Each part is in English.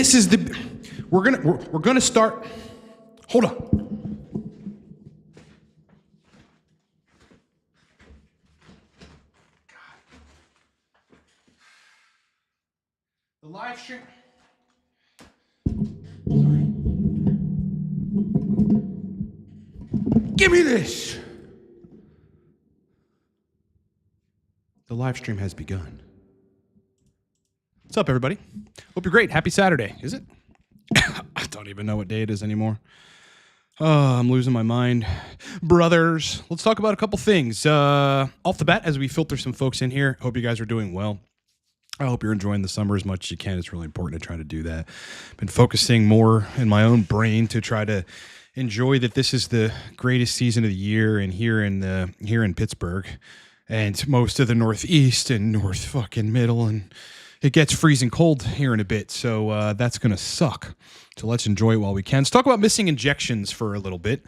this is the, we're gonna start, hold on. The live stream. Give me this. The live stream has begun. What's up, everybody? Hope you're great. Happy Saturday. Is it? I don't even know what day it is anymore. Oh, I'm losing my mind. Brothers, let's talk about a couple things. Off the bat, as we filter some folks in here, hope you guys are doing well. I hope you're enjoying the summer as much as you can. It's really important to try to do that. Been focusing more in my own brain to try to enjoy that this is the greatest season of the year, and here in Pittsburgh and most of the Northeast and North fucking Middle, and it gets freezing cold here in a bit, so that's going to suck. So let's enjoy it while we can. Let's talk about missing injections for a little bit.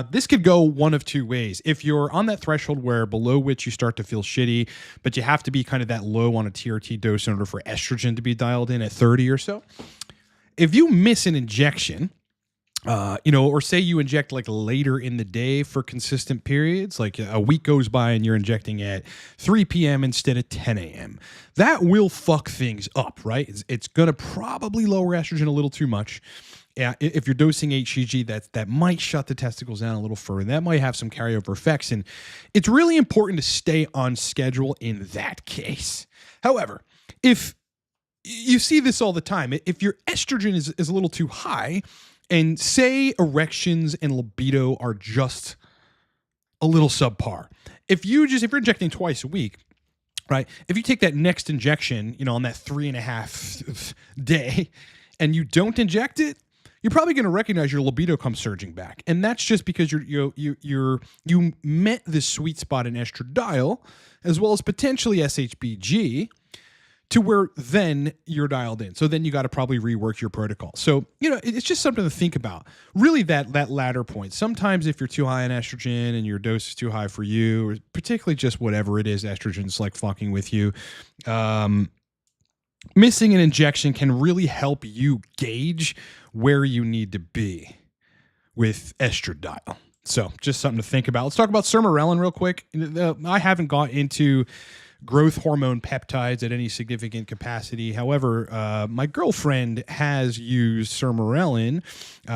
This could go one of two ways. If you're on that threshold where below which you start to feel shitty, but you have to be kind of that low on a TRT dose in order for estrogen to be dialed in at 30 or so. If you miss an injection, or say you inject like later in the day for consistent periods, like a week goes by and you're injecting at 3 p.m. instead of 10 a.m. That will fuck things up, right? It's going to probably lower estrogen a little too much. Yeah, if you're dosing HCG, that might shut the testicles down a little further. That might have some carryover effects, and it's really important to stay on schedule in that case. However, if you see this all the time, if your estrogen is a little too high, and say erections and libido are just a little subpar. If you're injecting twice a week, right? If you take that next injection, on that 3.5 day, and you don't inject it, you're probably going to recognize your libido comes surging back, and that's just because you met the sweet spot in estradiol, as well as potentially SHBG, to where then you're dialed in. So then you got to probably rework your protocol. So, it's just something to think about. Really that latter point. Sometimes if you're too high on estrogen and your dose is too high for you, or particularly just whatever it is, estrogen's like fucking with you, missing an injection can really help you gauge where you need to be with estradiol. So just something to think about. Let's talk about Sermorelin real quick. I haven't got into growth hormone peptides at any significant capacity. However, my girlfriend has used Sermorelin.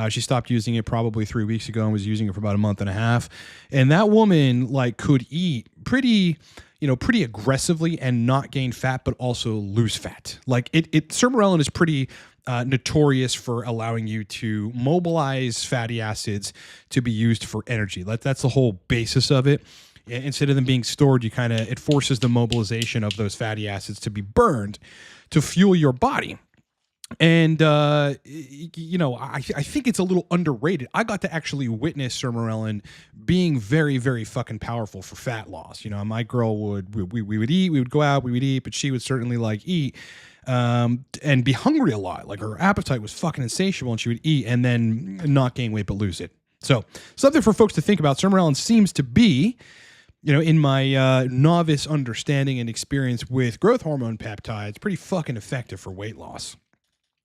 She stopped using it probably 3 weeks ago and was using it for about a month and a half. And that woman could eat pretty aggressively and not gain fat, but also lose fat. Sermorelin is pretty notorious for allowing you to mobilize fatty acids to be used for energy. That's the whole basis of it. Instead of them being stored, it forces the mobilization of those fatty acids to be burned to fuel your body. And, I think it's a little underrated. I got to actually witness Sermorelin being very, very fucking powerful for fat loss. My girl we would eat, we would go out, we would eat, but she would certainly eat and be hungry a lot. Her appetite was fucking insatiable, and she would eat and then not gain weight but lose it. So something for folks to think about. Sermorelin seems to be, in my novice understanding and experience with growth hormone peptides, pretty fucking effective for weight loss.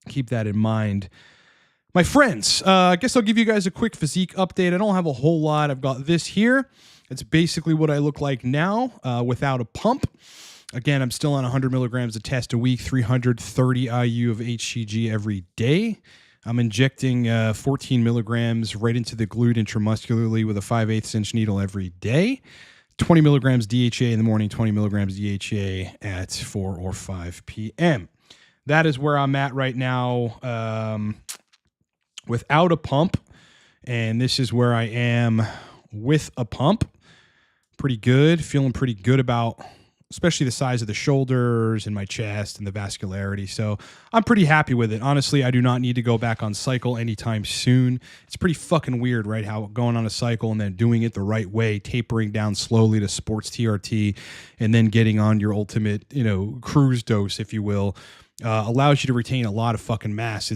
Keep that in mind. My friends, I guess I'll give you guys a quick physique update. I don't have a whole lot. I've got this here. It's basically what I look like now without a pump. Again, I'm still on 100 milligrams of test a week, 330 IU of HCG every day. I'm injecting 14 milligrams right into the glute intramuscularly with a 5/8 inch needle every day. 20 milligrams DHA in the morning, 20 milligrams DHA at 4 or 5 p.m. That is where I'm at right now without a pump. And this is where I am with a pump. Pretty good. Feeling pretty good about especially the size of the shoulders and my chest and the vascularity. So I'm pretty happy with it. Honestly, I do not need to go back on cycle anytime soon. It's pretty fucking weird, right? How going on a cycle and then doing it the right way, tapering down slowly to sports TRT, and then getting on your ultimate, cruise dose, if you will, allows you to retain a lot of fucking mass.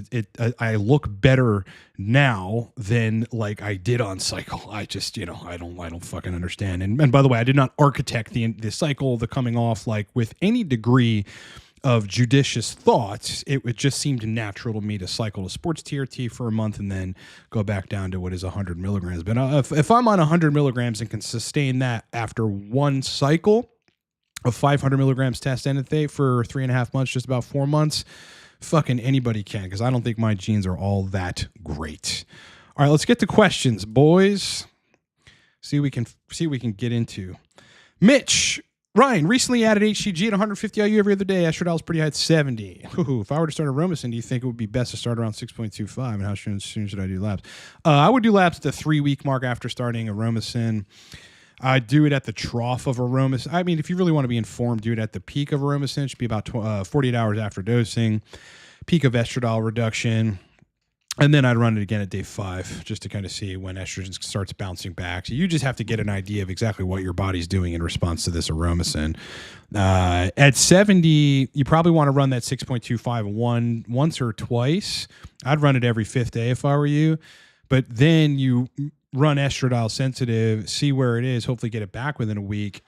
I look better now than like I did on cycle. I just, I don't fucking understand. And by the way, I did not architect the cycle, the coming off, like with any degree of judicious thought, it would just seem natural to me to cycle to sports TRT for a month and then go back down to what is 100 milligrams. But if I'm on 100 milligrams and can sustain that after one cycle of 500 milligrams testosterone for 3.5 months, just about 4 months, fucking anybody can, because I don't think my genes are all that great. All right, let's get to questions, boys. See what we can get into. Mitch, Ryan, recently added HCG at 150 IU every other day. Estradiol's pretty high at 70. Ooh, if I were to start Aromasin, do you think it would be best to start around 6.25? And how soon should I do labs? I would do labs at the 3-week mark after starting Aromasin. I do it at the trough of Aromasin. I mean, if you really want to be informed, do it at the peak of Aromasin. It should be about 48 hours after dosing. Peak of estradiol reduction. And then I'd run it again at day 5 just to kind of see when estrogen starts bouncing back. So you just have to get an idea of exactly what your body's doing in response to this Aromasin. At 70, you probably want to run that 6.25 once or twice. I'd run it every 5th day if I were you. But then you run estradiol sensitive, see where it is, hopefully get it back within a week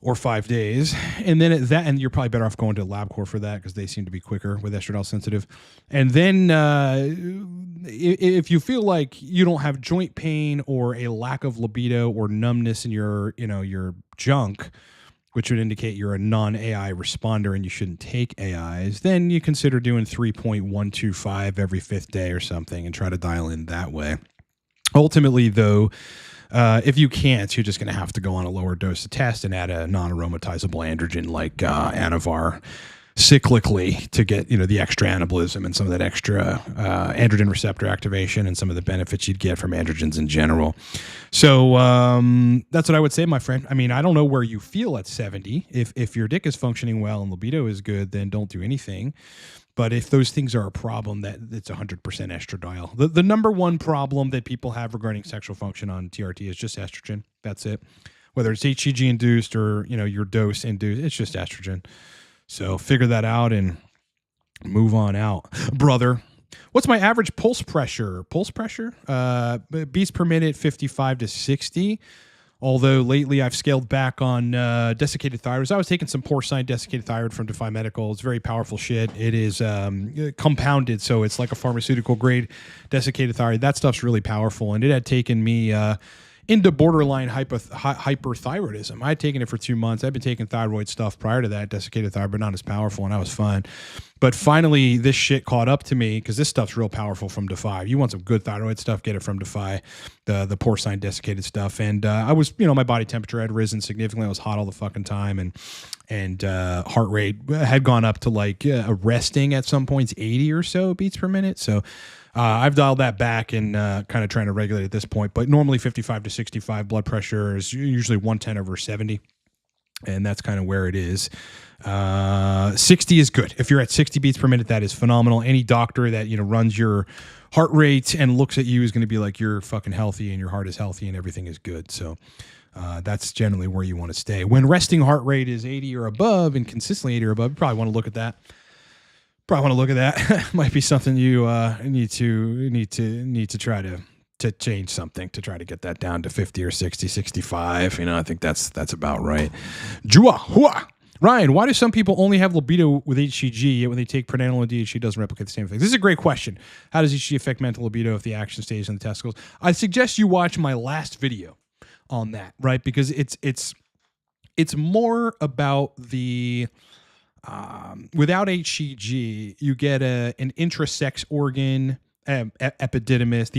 or 5 days. And then at that, and you're probably better off going to LabCorp for that because they seem to be quicker with estradiol sensitive. And then if you feel like you don't have joint pain or a lack of libido or numbness in your junk, which would indicate you're a non-AI responder and you shouldn't take AIs, then you consider doing 3.125 every 5th day or something and try to dial in that way. Ultimately, though, if you can't, you're just going to have to go on a lower dose of test and add a non-aromatizable androgen like Anavar cyclically to get the extra anabolism and some of that extra androgen receptor activation and some of the benefits you'd get from androgens in general. So that's what I would say, my friend. I mean, I don't know where you feel at 70. If your dick is functioning well and libido is good, then don't do anything. But if those things are a problem, that it's 100% estradiol. The number one problem that people have regarding sexual function on TRT is just estrogen. That's it. Whether it's HCG induced or your dose induced, it's just estrogen. So figure that out and move on out, brother. What's my average pulse pressure? Pulse pressure, beats per minute, 55 to 60. Although lately I've scaled back on desiccated thyroid. I was taking some porcine desiccated thyroid from Defy Medical. It's very powerful shit. It is compounded, so it's like a pharmaceutical grade desiccated thyroid. That stuff's really powerful, and it had taken me into borderline hyperthyroidism. I had taken it for 2 months. I've been taking thyroid stuff prior to that, desiccated thyroid, but not as powerful, and I was fine. But finally, this shit caught up to me because this stuff's real powerful from Defy. You want some good thyroid stuff, get it from Defy, the porcine desiccated stuff. And I was, my body temperature had risen significantly. I was hot all the fucking time, and heart rate had gone up to like resting at some points 80 or so beats per minute. So I've dialed that back and kind of trying to regulate at this point. But normally 55 to 65 blood pressure is usually 110 over 70. And that's kind of where it is. 60 is good. If you're at 60 beats per minute, that is phenomenal. Any doctor that, runs your heart rate and looks at you is going to be like, you're fucking healthy and your heart is healthy and everything is good. So that's generally where you want to stay. When resting heart rate is 80 or above and consistently 80 or above, you probably want to look at that. Might be something you need to try to change something to try to get that down to 50 or 60, 65. I think that's about right. Jua, hua. Ryan, why do some people only have libido with HCG, yet when they take pregnenolone and DHT, it doesn't replicate the same thing? This is a great question. How does HCG affect mental libido if the action stays in the testicles? I suggest you watch my last video on that, right? Because it's more about the without HCG, you get an intrasex organ, epididymis,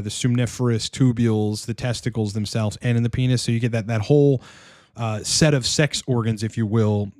the somniferous tubules, the testicles themselves, and in the penis. So you get that whole set of sex organs, if you will,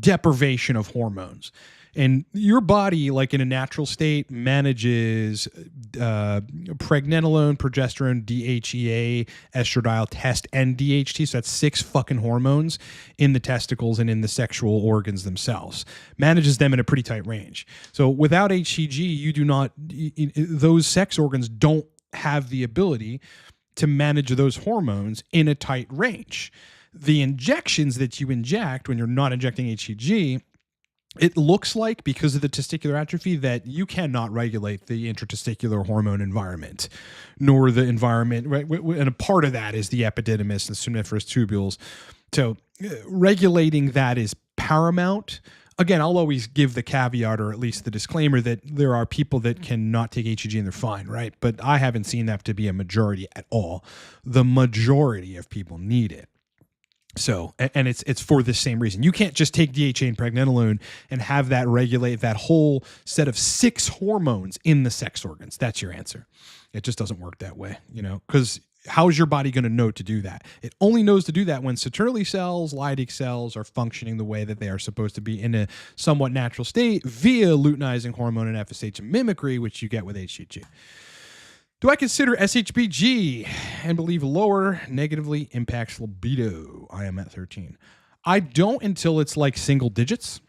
deprivation of hormones. And your body, like in a natural state, manages pregnenolone, progesterone, DHEA, estradiol, test, and DHT. So that's 6 fucking hormones in the testicles and in the sexual organs themselves. Manages them in a pretty tight range. So without HCG, you do not, those sex organs don't have the ability to manage those hormones in a tight range. The injections that you inject when you're not injecting HCG, it looks like, because of the testicular atrophy, that you cannot regulate the intratesticular hormone environment, nor the environment, right? And a part of that is the epididymis and somniferous tubules. So regulating that is paramount. Again, I'll always give the caveat or at least the disclaimer that there are people that cannot take HCG and they're fine, right? But I haven't seen that to be a majority at all. The majority of people need it. So, and it's for the same reason. You can't just take DHA and pregnenolone and have that regulate that whole set of 6 hormones in the sex organs. That's your answer. It just doesn't work that way, because how is your body going to know to do that? It only knows to do that when Sertoli cells, Leydig cells are functioning the way that they are supposed to be in a somewhat natural state via luteinizing hormone and FSH mimicry, which you get with HCG. Do I consider SHBG and believe lower negatively impacts libido? I am at 13. I don't until it's like single digits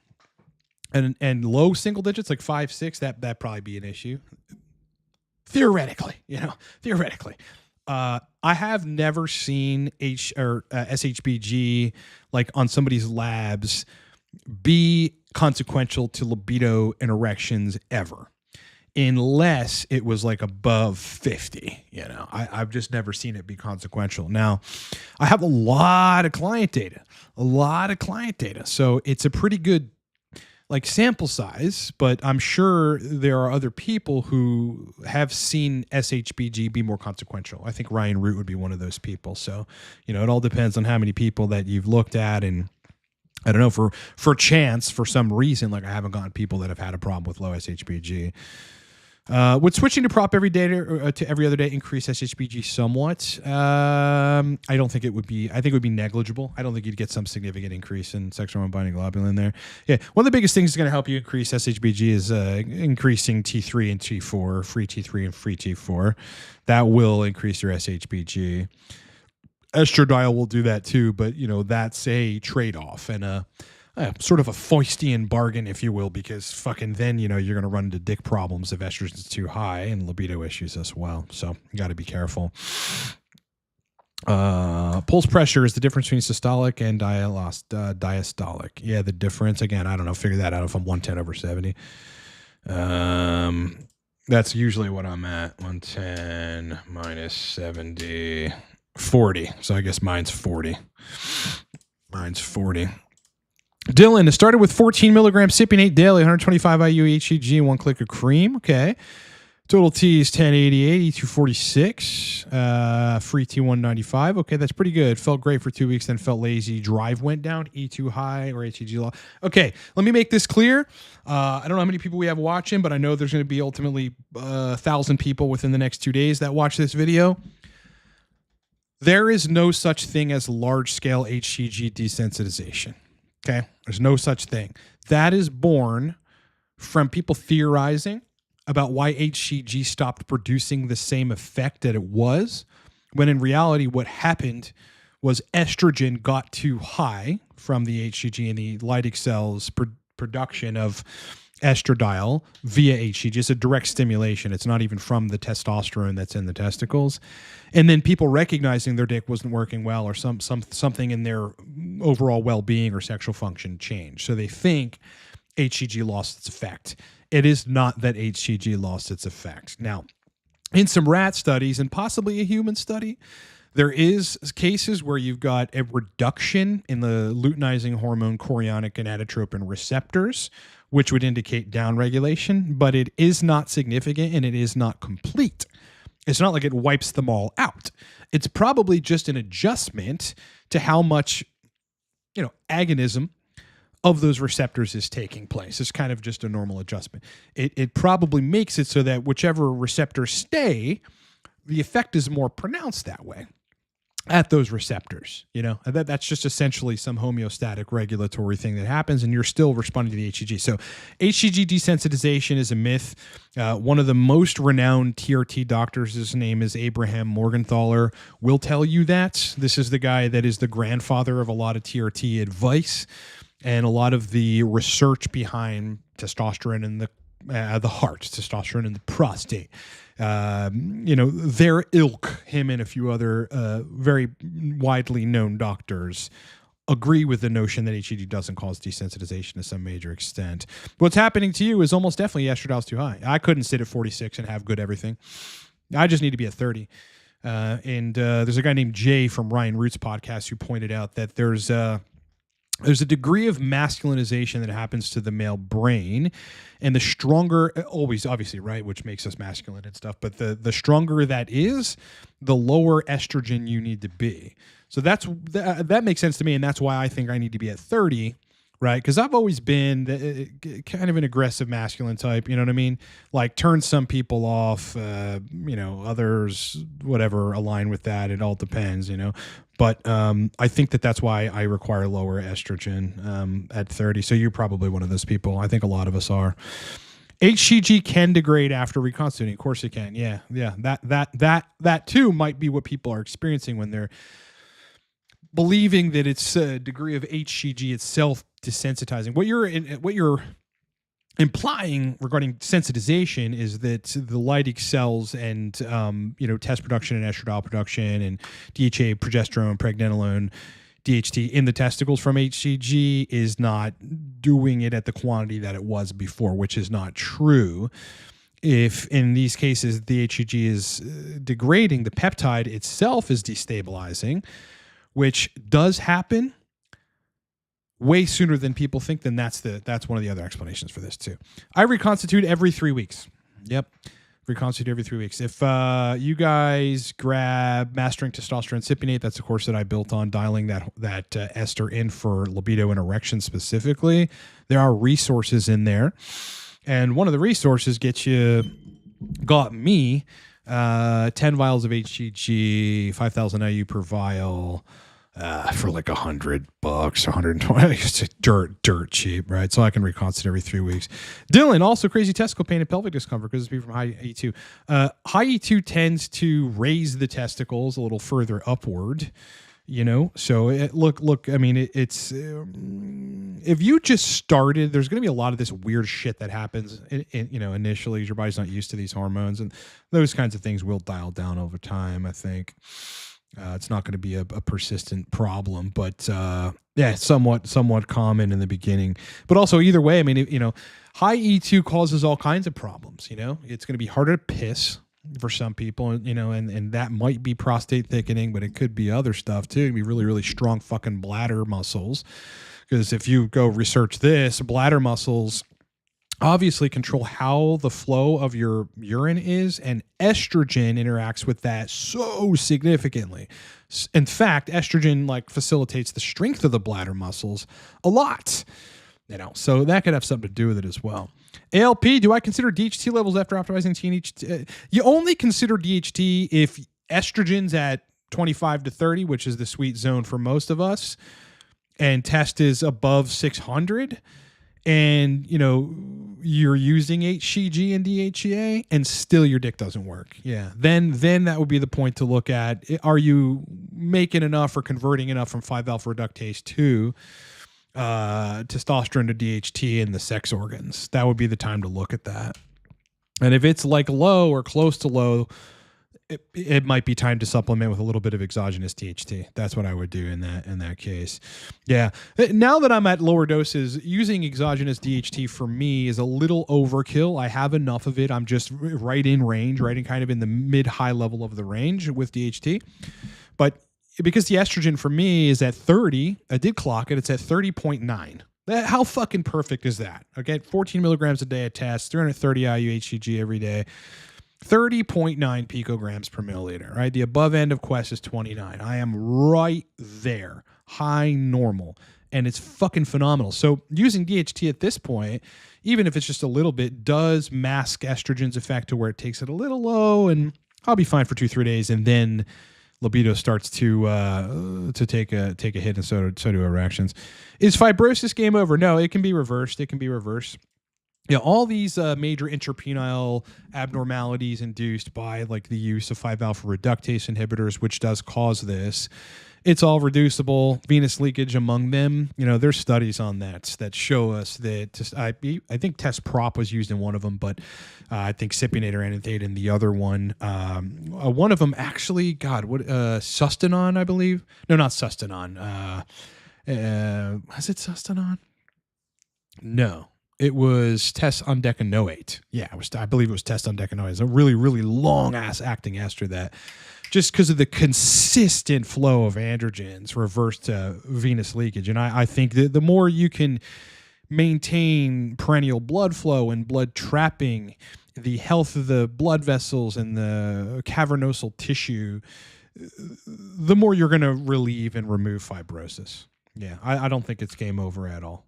and low single digits, like 5, 6, that'd probably be an issue. Theoretically. I have never seen SHBG like on somebody's labs be consequential to libido and erections ever, unless it was like above 50. I've just never seen it be consequential. Now, I have a lot of client data, so it's a pretty good like sample size, but I'm sure there are other people who have seen SHBG be more consequential. I think Ryan Root would be one of those people. So, it all depends on how many people that you've looked at. And I don't know, for chance, for some reason, like I haven't gotten people that have had a problem with low SHBG. Would switching to prop every day to every other day increase SHBG somewhat? I don't think it would be. I think it would be negligible. I don't think you'd get some significant increase in sex hormone binding globulin there. Yeah, one of the biggest things that's going to help you increase SHBG is increasing T3 and T4, free T3 and free T4. That will increase your SHBG. Estradiol will do that too, but that's a trade-off and sort of a Faustian bargain, if you will, because fucking then, you're going to run into dick problems if estrogen's too high and libido issues as well. So you got to be careful. Pulse pressure is the difference between systolic and diastolic. Yeah, the difference. Again, I don't know. Figure that out if I'm 110/70. That's usually what I'm at. 110 minus 70. 40. So I guess mine's 40. Dylan, it started with 14 milligrams cypionate daily, 125 IU HCG, and 1 click of cream. Okay. Total T is 1088, E246, free T195. Okay, that's pretty good. Felt great for 2 weeks, then felt lazy. Drive went down, E2 high or HCG low. Okay, let me make this clear. I don't know how many people we have watching, but I know there's going to be ultimately 1,000 people within the next 2 days that watch this video. There is no such thing as large-scale HCG desensitization. Okay, there's no such thing. That is born from people theorizing about why HCG stopped producing the same effect that it was, when in reality what happened was estrogen got too high from the HCG and the Leydig cells production of estradiol via HCG. It's a direct stimulation. It's not even from the testosterone that's in the testicles. And then people recognizing their dick wasn't working well or something in their overall well-being or sexual function changed. So they think HCG lost its effect. It is not that HCG lost its effect. Now, in some rat studies and possibly a human study, there is cases where you've got a reduction in the luteinizing hormone chorionic gonadotropin receptors, which would indicate downregulation, but it is not significant and it is not complete. It's not like it wipes them all out. It's probably just an adjustment to how much, agonism of those receptors is taking place. It's kind of just a normal adjustment. It probably makes it so that whichever receptors stay, the effect is more pronounced that way at those receptors. That's just essentially some homeostatic regulatory thing that happens, and you're still responding to the HCG. So HCG desensitization is a myth. One of the most renowned TRT doctors, his name is Abraham Morgenthaler, will tell you that. This is the guy that is the grandfather of a lot of TRT advice and a lot of the research behind testosterone in the heart, testosterone in the prostate. Their ilk, him and a few other very widely known doctors, agree with the notion that HCG doesn't cause desensitization to some major extent. What's happening to you is almost definitely estradiol's too high. I couldn't sit at 46 and have good everything. I just need to be at 30. And there's a guy named Jay from Ryan Root's podcast who pointed out that there's there's a degree of masculinization that happens to the male brain, and the stronger, always obviously, right, which makes us masculine and stuff, but the stronger that is, the lower estrogen you need to be. So that makes sense to me, and that's why I think I need to be at 30, right? Because I've always been kind of an aggressive masculine type, you know what I mean? Like turn some people off, others, whatever, align with that. It all depends, But I think that's why I require lower estrogen at 30. So you're probably one of those people. I think a lot of us are. HCG can degrade after reconstituting. Of course it can. Yeah. That too might be what people are experiencing when they're believing that it's a degree of HCG itself desensitizing. What you're implying regarding sensitization is that the Leydig cells and test production and estradiol production and DHA, progesterone, pregnenolone, DHT in the testicles from HCG is not doing it at the quantity that it was before, which is not true. If in these cases the HCG is degrading, the peptide itself is destabilizing, which does happen way sooner than people think, then that's one of the other explanations for this too. I reconstitute every 3 weeks. Yep. Reconstitute every 3 weeks. If you guys grab Mastering Testosterone Cypionate, that's a course that I built on dialing that ester in for libido and erection specifically. There are resources in there. And one of the resources got me 10 vials of HCG, 5,000 IU per vial, for like $100, $120. It's dirt cheap, right? So I can reconstitute every 3 weeks. Dylan, also crazy testicle pain and pelvic discomfort because it's people from high E2. High E2 tends to raise the testicles a little further upward. So look. I mean, it's if you just started, there's going to be a lot of this weird shit that happens. Initially, your body's not used to these hormones, and those kinds of things will dial down over time. I think it's not going to be a persistent problem, but somewhat common in the beginning. But also, either way, I mean, high E2 causes all kinds of problems. It's going to be harder to piss for some people, and that might be prostate thickening, but it could be other stuff too. It'd be really, really strong fucking bladder muscles. Because if you go research this, bladder muscles obviously control how the flow of your urine is, and estrogen interacts with that so significantly. In fact, estrogen facilitates the strength of the bladder muscles a lot. So that could have something to do with it as well. ALP, do I consider DHT levels after optimizing TNH? You only consider DHT if estrogen's at 25 to 30, which is the sweet zone for most of us, and test is above 600, and you're using HCG and DHEA, and still your dick doesn't work. Yeah, then that would be the point to look at. Are you making enough or converting enough from 5-alpha reductase to testosterone to DHT in the sex organs? That would be the time to look at that. And if it's low or close to low, it might be time to supplement with a little bit of exogenous DHT. That's what I would do in that case. Yeah. Now that I'm at lower doses, using exogenous DHT for me is a little overkill. I have enough of it. I'm just right in range, right in kind of in the mid-high level of the range with DHT. But because the estrogen for me is at 30, I did clock it. It's at 30.9. How fucking perfect is that? Okay, 14 milligrams a day at test, 330 IU HCG every day, 30.9 picograms per milliliter, right? The above end of Quest is 29. I am right there, high normal, and it's fucking phenomenal. So using DHT at this point, even if it's just a little bit, does mask estrogen's effect to where it takes it a little low, and I'll be fine for 2-3 days, and then libido starts to take a hit, and so do erections. Is fibrosis game over? No, it can be reversed. Yeah, all these major intrapenile abnormalities induced by the use of 5-alpha reductase inhibitors, which does cause this, it's all reducible. Venous leakage among them. There's studies on that show us that. I think test prop was used in one of them, but I think cypionate or anethate in the other one. One of them actually, Sustanon, I believe. No, not Sustanon. Was it Sustanon? No. It was test undecanoate. Yeah, I believe it was test undecanoate. It's a really, really long ass acting ester that just because of the consistent flow of androgens reverse to venous leakage. And I think that the more you can maintain perennial blood flow and blood trapping, the health of the blood vessels and the cavernosal tissue, the more you're going to relieve and remove fibrosis. Yeah, I don't think it's game over at all.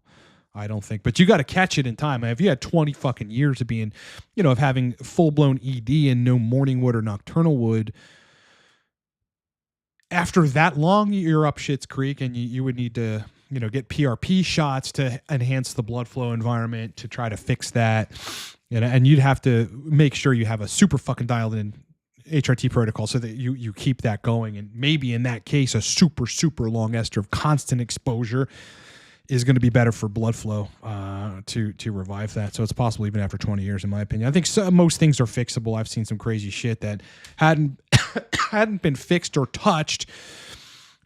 I don't think, but you got to catch it in time. If you had 20 fucking years of being, of having full-blown ED and no morning wood or nocturnal wood, after that long, you're up shit's creek, and you would need to, get PRP shots to enhance the blood flow environment to try to fix that. And you'd have to make sure you have a super fucking dialed in HRT protocol so that you keep that going. And maybe in that case, a super, super long ester of constant exposure is going to be better for blood flow to revive that. So it's possible even after 20 years, in my opinion. I think most things are fixable. I've seen some crazy shit that hadn't been fixed or touched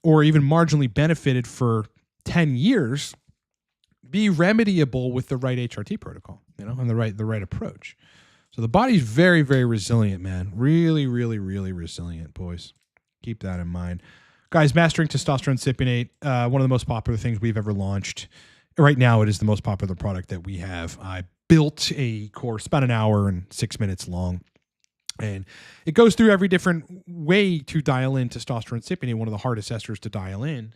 or even marginally benefited for 10 years be remediable with the right HRT protocol, and the right approach. So the body's very, very resilient, man. Really, really, really resilient, boys. Keep that in mind. Guys, mastering testosterone cypionate, one of the most popular things we've ever launched. Right now, it is the most popular product that we have. I built a course about an hour and 6 minutes long, and it goes through every different way to dial in testosterone cypionate, one of the hardest esters to dial in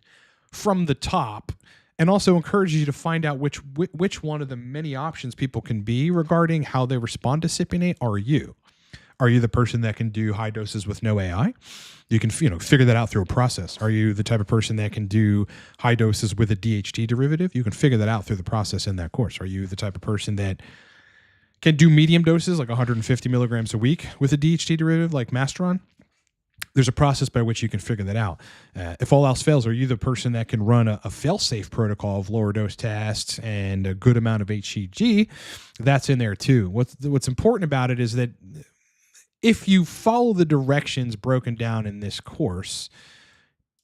from the top, and also encourages you to find out which one of the many options people can be regarding how they respond to cypionate are you. Are you the person that can do high doses with no AI? You can figure that out through a process. Are you the type of person that can do high doses with a DHT derivative? You can figure that out through the process in that course. Are you the type of person that can do medium doses, like 150 milligrams a week with a DHT derivative like Masteron? There's a process by which you can figure that out. If all else fails, are you the person that can run a fail-safe protocol of lower dose tests and a good amount of HCG? That's in there too. What's important about it is that if you follow the directions broken down in this course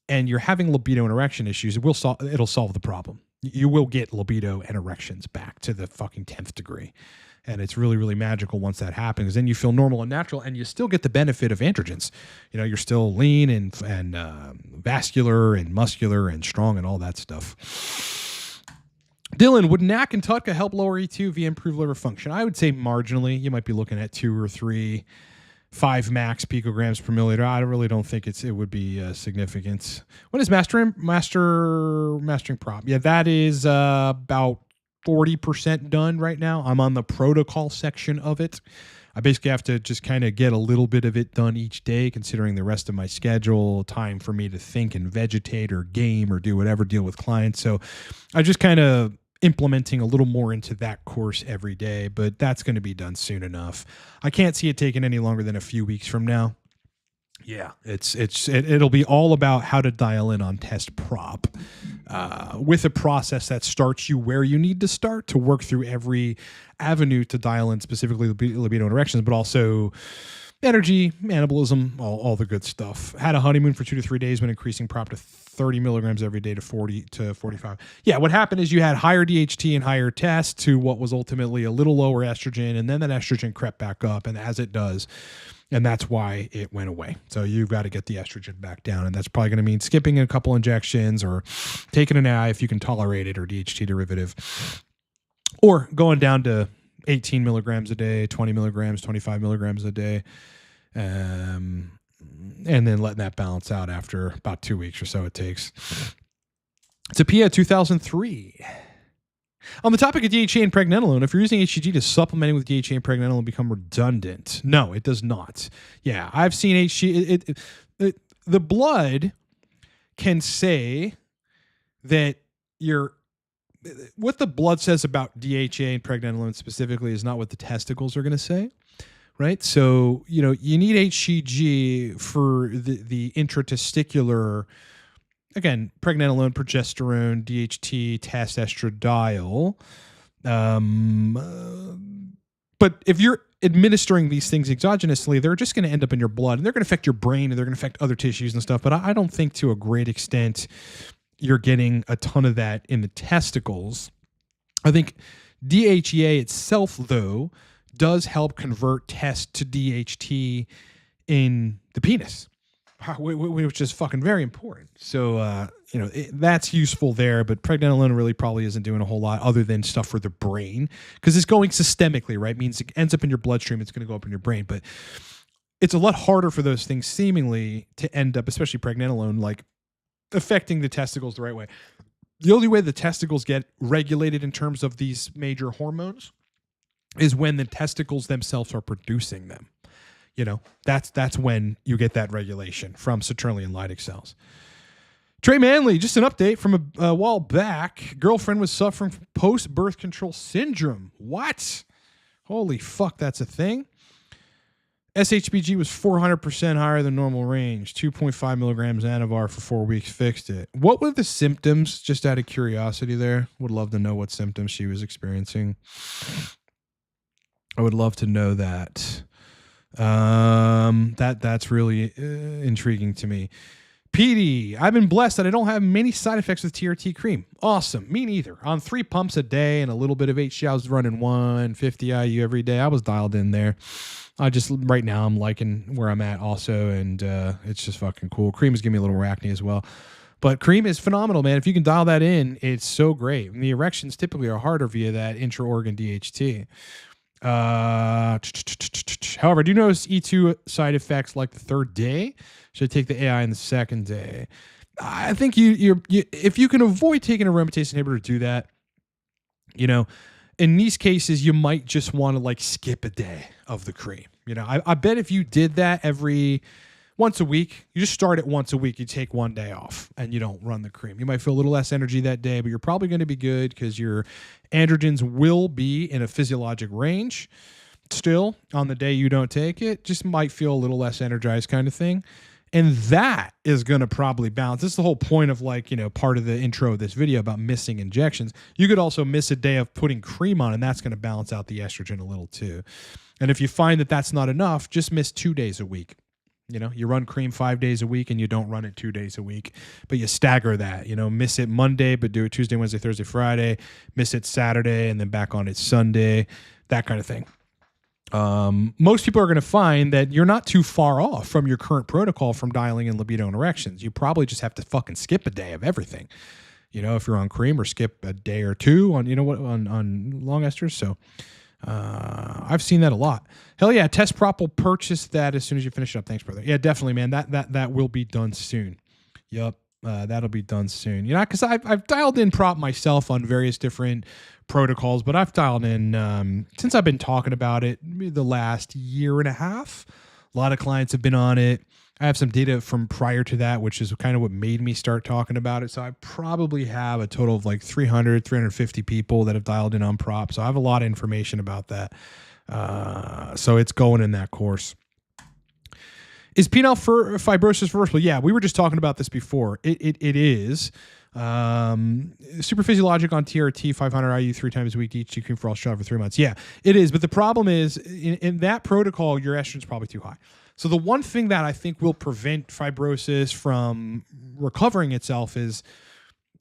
and you're having libido and erection issues, it'll solve the problem. You will get libido and erections back to the fucking 10th degree. And it's really, really magical once that happens. Then you feel normal and natural, and you still get the benefit of androgens. You're still lean and vascular and muscular and strong and all that stuff. Dylan, would NAC and TUTCA help lower E2 via improved liver function? I would say marginally. You might be looking at 2 or 3, 5 max picograms per milliliter. I really don't think it would be significant. What is mastering prop? Yeah, that is about 40% done right now. I'm on the protocol section of it. I basically have to just kind of get a little bit of it done each day, considering the rest of my schedule, time for me to think and vegetate or game or do whatever, deal with clients. So I just kind of implementing a little more into that course every day, but that's going to be done soon enough. I can't see it taking any longer than a few weeks from now. Yeah, it'll be all about how to dial in on test prop with a process that starts you where you need to start to work through every avenue to dial in specifically libido and erections, but also energy, anabolism, all the good stuff. Had a honeymoon for 2 to 3 days when increasing prop to 30 milligrams every day to 40 to 45. Yeah, what happened is you had higher DHT and higher test to what was ultimately a little lower estrogen, and then that estrogen crept back up, and as it does, and that's why it went away. So you've got to get the estrogen back down, and that's probably going to mean skipping a couple injections or taking an AI if you can tolerate it, or DHT derivative, or going down to 18 milligrams a day, 20 milligrams, 25 milligrams a day, and then letting that balance out after about 2 weeks or so it takes. It's a PIA 2003. On the topic of DHA and pregnenolone, if you're using HCG to supplementing with DHA and pregnenolone become redundant? No, it does not. Yeah, I've seen HCG. The blood can say that what the blood says about DHA and pregnenolone specifically is not what the testicles are going to say, right? So, you need HCG for the intratesticular. Again, pregnenolone, progesterone, DHT, test, estradiol. But if you're administering these things exogenously, they're just going to end up in your blood, and they're going to affect your brain, and they're going to affect other tissues and stuff. But I don't think to a great extent you're getting a ton of that in the testicles. I think DHEA itself, though, does help convert test to DHT in the penis. which is fucking very important. So, that's useful there, but pregnenolone really probably isn't doing a whole lot other than stuff for the brain because it's going systemically, right? Means it ends up in your bloodstream. It's going to go up in your brain, but it's a lot harder for those things seemingly to end up, especially pregnenolone, like affecting the testicles the right way. The only way the testicles get regulated in terms of these major hormones is when the testicles themselves are producing them. That's when you get that regulation from citrulline Leydig cells. Trey Manley, just an update from a while back. Girlfriend was suffering from post-birth control syndrome. What? Holy fuck, that's a thing? SHBG was 400% higher than normal range. 2.5 milligrams Anavar for 4 weeks fixed it. What were the symptoms? Just out of curiosity there. Would love to know what symptoms she was experiencing. I would love to know that. That's really intriguing to me. PD, I've been blessed that I don't have many side effects with TRT cream. Awesome. Me neither. On 3 pumps a day and a little bit of HG, I was running 150 IU every day. I was dialed in there. Right now I'm liking where I'm at also, and it's just fucking cool. Cream is giving me a little acne as well. But cream is phenomenal, man. If you can dial that in, it's so great. And the erections typically are harder via that intra-organ DHT. However, I do notice E2 side effects like the 3rd day. Should I take the AI in the 2nd day? I think you if you can avoid taking a aromatase inhibitor, do that. In these cases, you might just want to skip a day of the cream. I bet if you did that once a week, you just start it once a week, you take 1 day off and you don't run the cream. You might feel a little less energy that day, but you're probably going to be good because your androgens will be in a physiologic range still on the day you don't take it. Just might feel a little less energized kind of thing. And that is going to probably balance. This is the whole point of part of the intro of this video about missing injections. You could also miss a day of putting cream on, and that's going to balance out the estrogen a little too. And if you find that that's not enough, just miss 2 days a week. You run cream 5 days a week and you don't run it 2 days a week, but you stagger that, miss it Monday, but do it Tuesday, Wednesday, Thursday, Friday, miss it Saturday, and then back on it Sunday, that kind of thing. Most people are going to find that you're not too far off from your current protocol from dialing in libido and erections. You probably just have to fucking skip a day of everything, if you're on cream, or skip a day or two on, on long esters. So, I've seen that a lot. Hell yeah, Test Prop will purchase that as soon as you finish it up. Thanks, brother. Yeah, definitely, man. That will be done soon. Yep, that'll be done soon. Because I've dialed in Prop myself on various different protocols, but I've dialed in since I've been talking about it the last year and a half. A lot of clients have been on it. I have some data from prior to that, which is kind of what made me start talking about it. So I probably have a total of 300, 350 people that have dialed in on Prop. So I have a lot of information about that. So it's going in that course. Is penile fibrosis reversible? Yeah, we were just talking about this before. It is. Super physiologic on TRT, 500 IU 3 times a week, each cream for all shot for 3 months. Yeah, it is. But the problem is in that protocol, your estrogen's probably too high. So the one thing that I think will prevent fibrosis from recovering itself is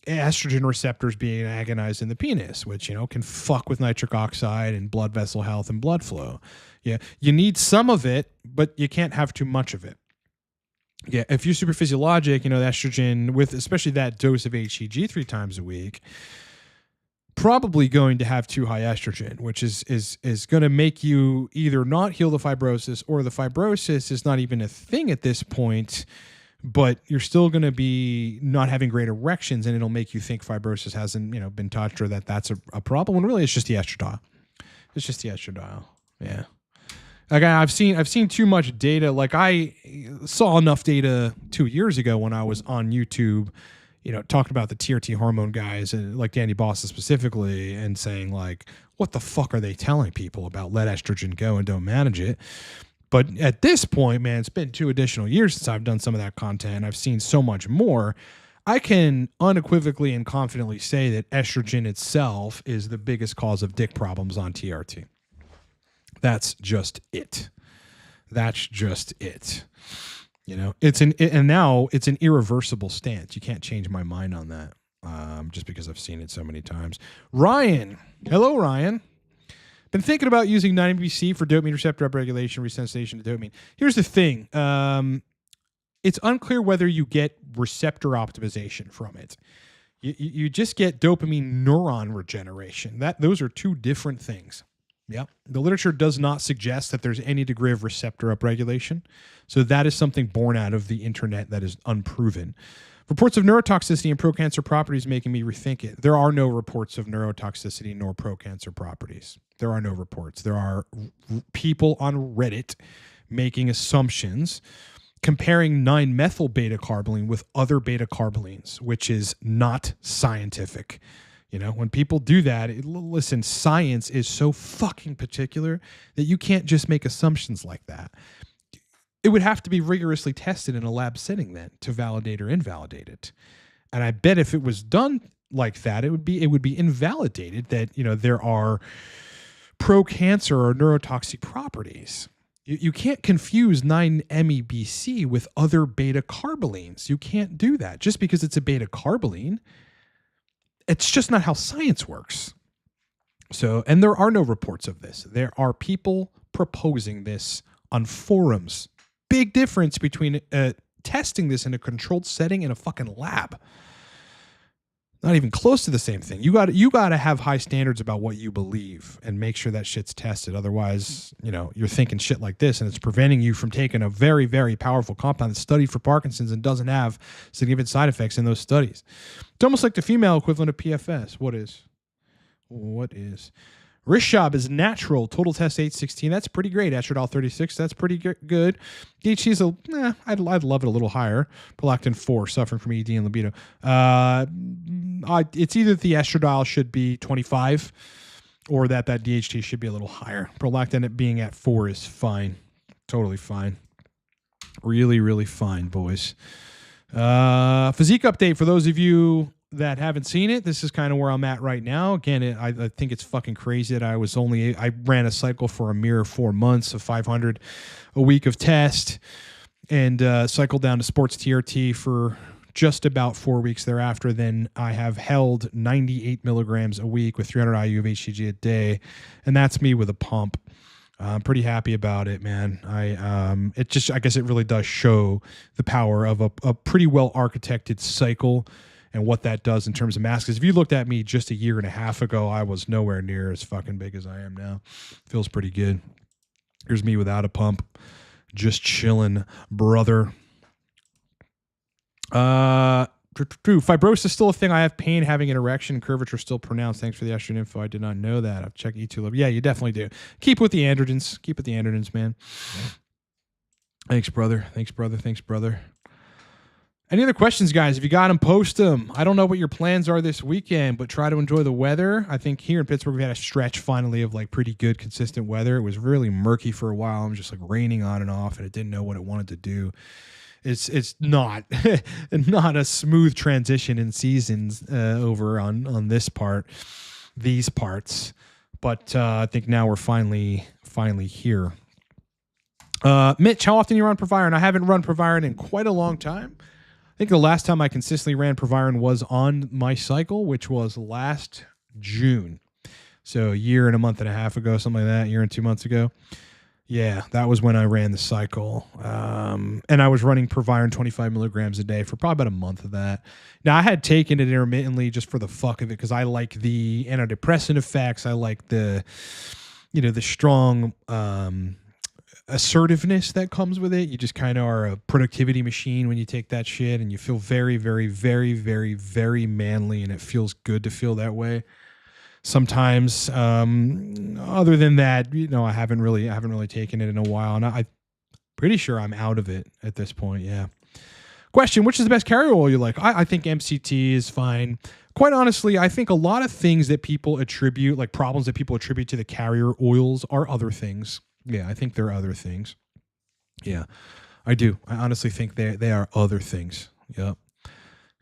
estrogen receptors being agonized in the penis, which, can fuck with nitric oxide and blood vessel health and blood flow. Yeah. You need some of it, but you can't have too much of it. Yeah. If you're super physiologic, the estrogen with especially that dose of HCG 3 times a week, probably going to have too high estrogen, which is going to make you either not heal the fibrosis, or the fibrosis is not even a thing at this point, but you're still going to be not having great erections, and it'll make you think fibrosis hasn't, been touched, or that's a problem. When really it's just the estradiol. It's just the estradiol. Yeah. Again, I've seen too much data. I saw enough data 2 years ago when I was on YouTube, talking about the TRT hormone guys, and Danny Boston specifically, and saying what the fuck are they telling people about let estrogen go and don't manage it? But at this point, man, it's been 2 additional years since I've done some of that content. I've seen so much more. I can unequivocally and confidently say that estrogen itself is the biggest cause of dick problems on TRT. That's just it. That's just it. And now it's an irreversible stance. You can't change my mind on that, just because I've seen it so many times. Ryan. Hello, Ryan. Been thinking about using 9-MBC for dopamine receptor upregulation, resensitization to dopamine. Here's the thing. it's unclear whether you get receptor optimization from it. You just get dopamine neuron regeneration. Those are two different things. Yeah. The literature does not suggest that there's any degree of receptor upregulation. So that is something born out of the internet that is unproven. Reports of neurotoxicity and pro-cancer properties making me rethink it. There are no reports of neurotoxicity nor pro-cancer properties. There are no reports. There are people on Reddit making assumptions, comparing 9-methyl beta-carboline with other beta-carbolines, which is not scientific. You know, when people do that, listen, science is so fucking particular that you can't just make assumptions like that. It would have to be rigorously tested in a lab setting then to validate or invalidate it. And I bet if it was done like that, it would be invalidated that, you know, there are pro-cancer or neurotoxic properties. You can't confuse 9-MEBC with other beta-carbolines. You can't do that. Just because it's a beta-carboline, it's just not how science works. So, and there are no reports of this. There are people proposing this on forums. Big difference between testing this in a controlled setting in a fucking lab. Not even close to the same thing. You got to have high standards about what you believe and make sure that shit's tested. Otherwise, you know, you're thinking shit like this and it's preventing you from taking a very, very powerful compound that's studied for Parkinson's and doesn't have significant side effects in those studies. It's almost like the female equivalent of PFS. What is? Rishab is natural. Total test 816. That's pretty great. Estradiol 36. That's pretty good. DHT is I'd love it a little higher. Prolactin 4. Suffering from ED and libido. It's either the estradiol should be 25 or that DHT should be a little higher. Prolactin it being at 4 is fine. Totally fine. Really, really fine, boys. Physique update for those of you that haven't seen it. This is kind of where I'm at right now. Again, I think it's fucking crazy that I ran a cycle for a mere 4 months of 500 a week of test and cycled down to sports TRT for just about 4 weeks thereafter. Then I have held 98 milligrams a week with 300 IU of HCG a day. And that's me with a pump. I'm pretty happy about it, man. I guess it really does show the power of a pretty well architected cycle and what that does in terms of mass. Because if you looked at me just a year and a half ago, I was nowhere near as fucking big as I am now. Feels pretty good. Here's me without a pump. Just chilling, brother. Fibrosis is still a thing. I have pain, having an erection, curvature still pronounced. Thanks for the extra info. I did not know that. I've checked E2 level. Yeah, you definitely do. Keep with the androgens. Keep with the androgens, man. Thanks, brother. Thanks, brother. Thanks, brother. Any other questions, guys? If you got them, post them. I don't know what your plans are this weekend, but try to enjoy the weather. I think here in Pittsburgh, we had a stretch finally of like pretty good, consistent weather. It was really murky for a while. It was just like raining on and off, and it didn't know what it wanted to do. It's not not a smooth transition in seasons over on these parts, but I think now we're finally here. Mitch, how often you run Proviron? I haven't run Proviron in quite a long time. I think the last time I consistently ran Proviron was on my cycle, which was last June. So a year and a month and a half ago, something like that, a year and 2 months ago. Yeah, that was when I ran the cycle. And I was running Proviron 25 milligrams a day for probably about a month of that. Now, I had taken it intermittently just for the fuck of it because I like the antidepressant effects. I like the strong assertiveness that comes with it. You just kind of are a productivity machine when you take that shit, and you feel very, very, very, very, very manly, and it feels good to feel that way. Sometimes, other than that, I haven't really taken it in a while, and I'm pretty sure I'm out of it at this point. Yeah. Question: which is the best carrier oil you like? I think MCT is fine. Quite honestly, I think a lot of things that people attribute, like problems that people attribute to the carrier oils, are other things. Yeah, I think there are other things. Yeah, I do. I honestly think they are other things. Yep.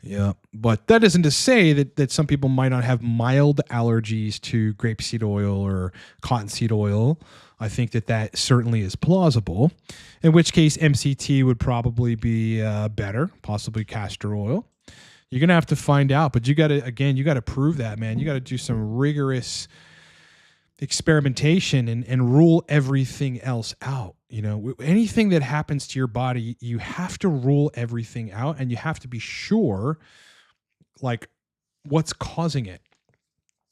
Yeah, but that isn't to say that some people might not have mild allergies to grapeseed oil or cottonseed oil. I think that certainly is plausible, in which case MCT would probably be better, possibly castor oil. You're going to have to find out, but you got to prove that, man. You got to do some rigorous... experimentation and rule everything else out. You know, anything that happens to your body, you have to rule everything out, and you have to be sure, like, what's causing it.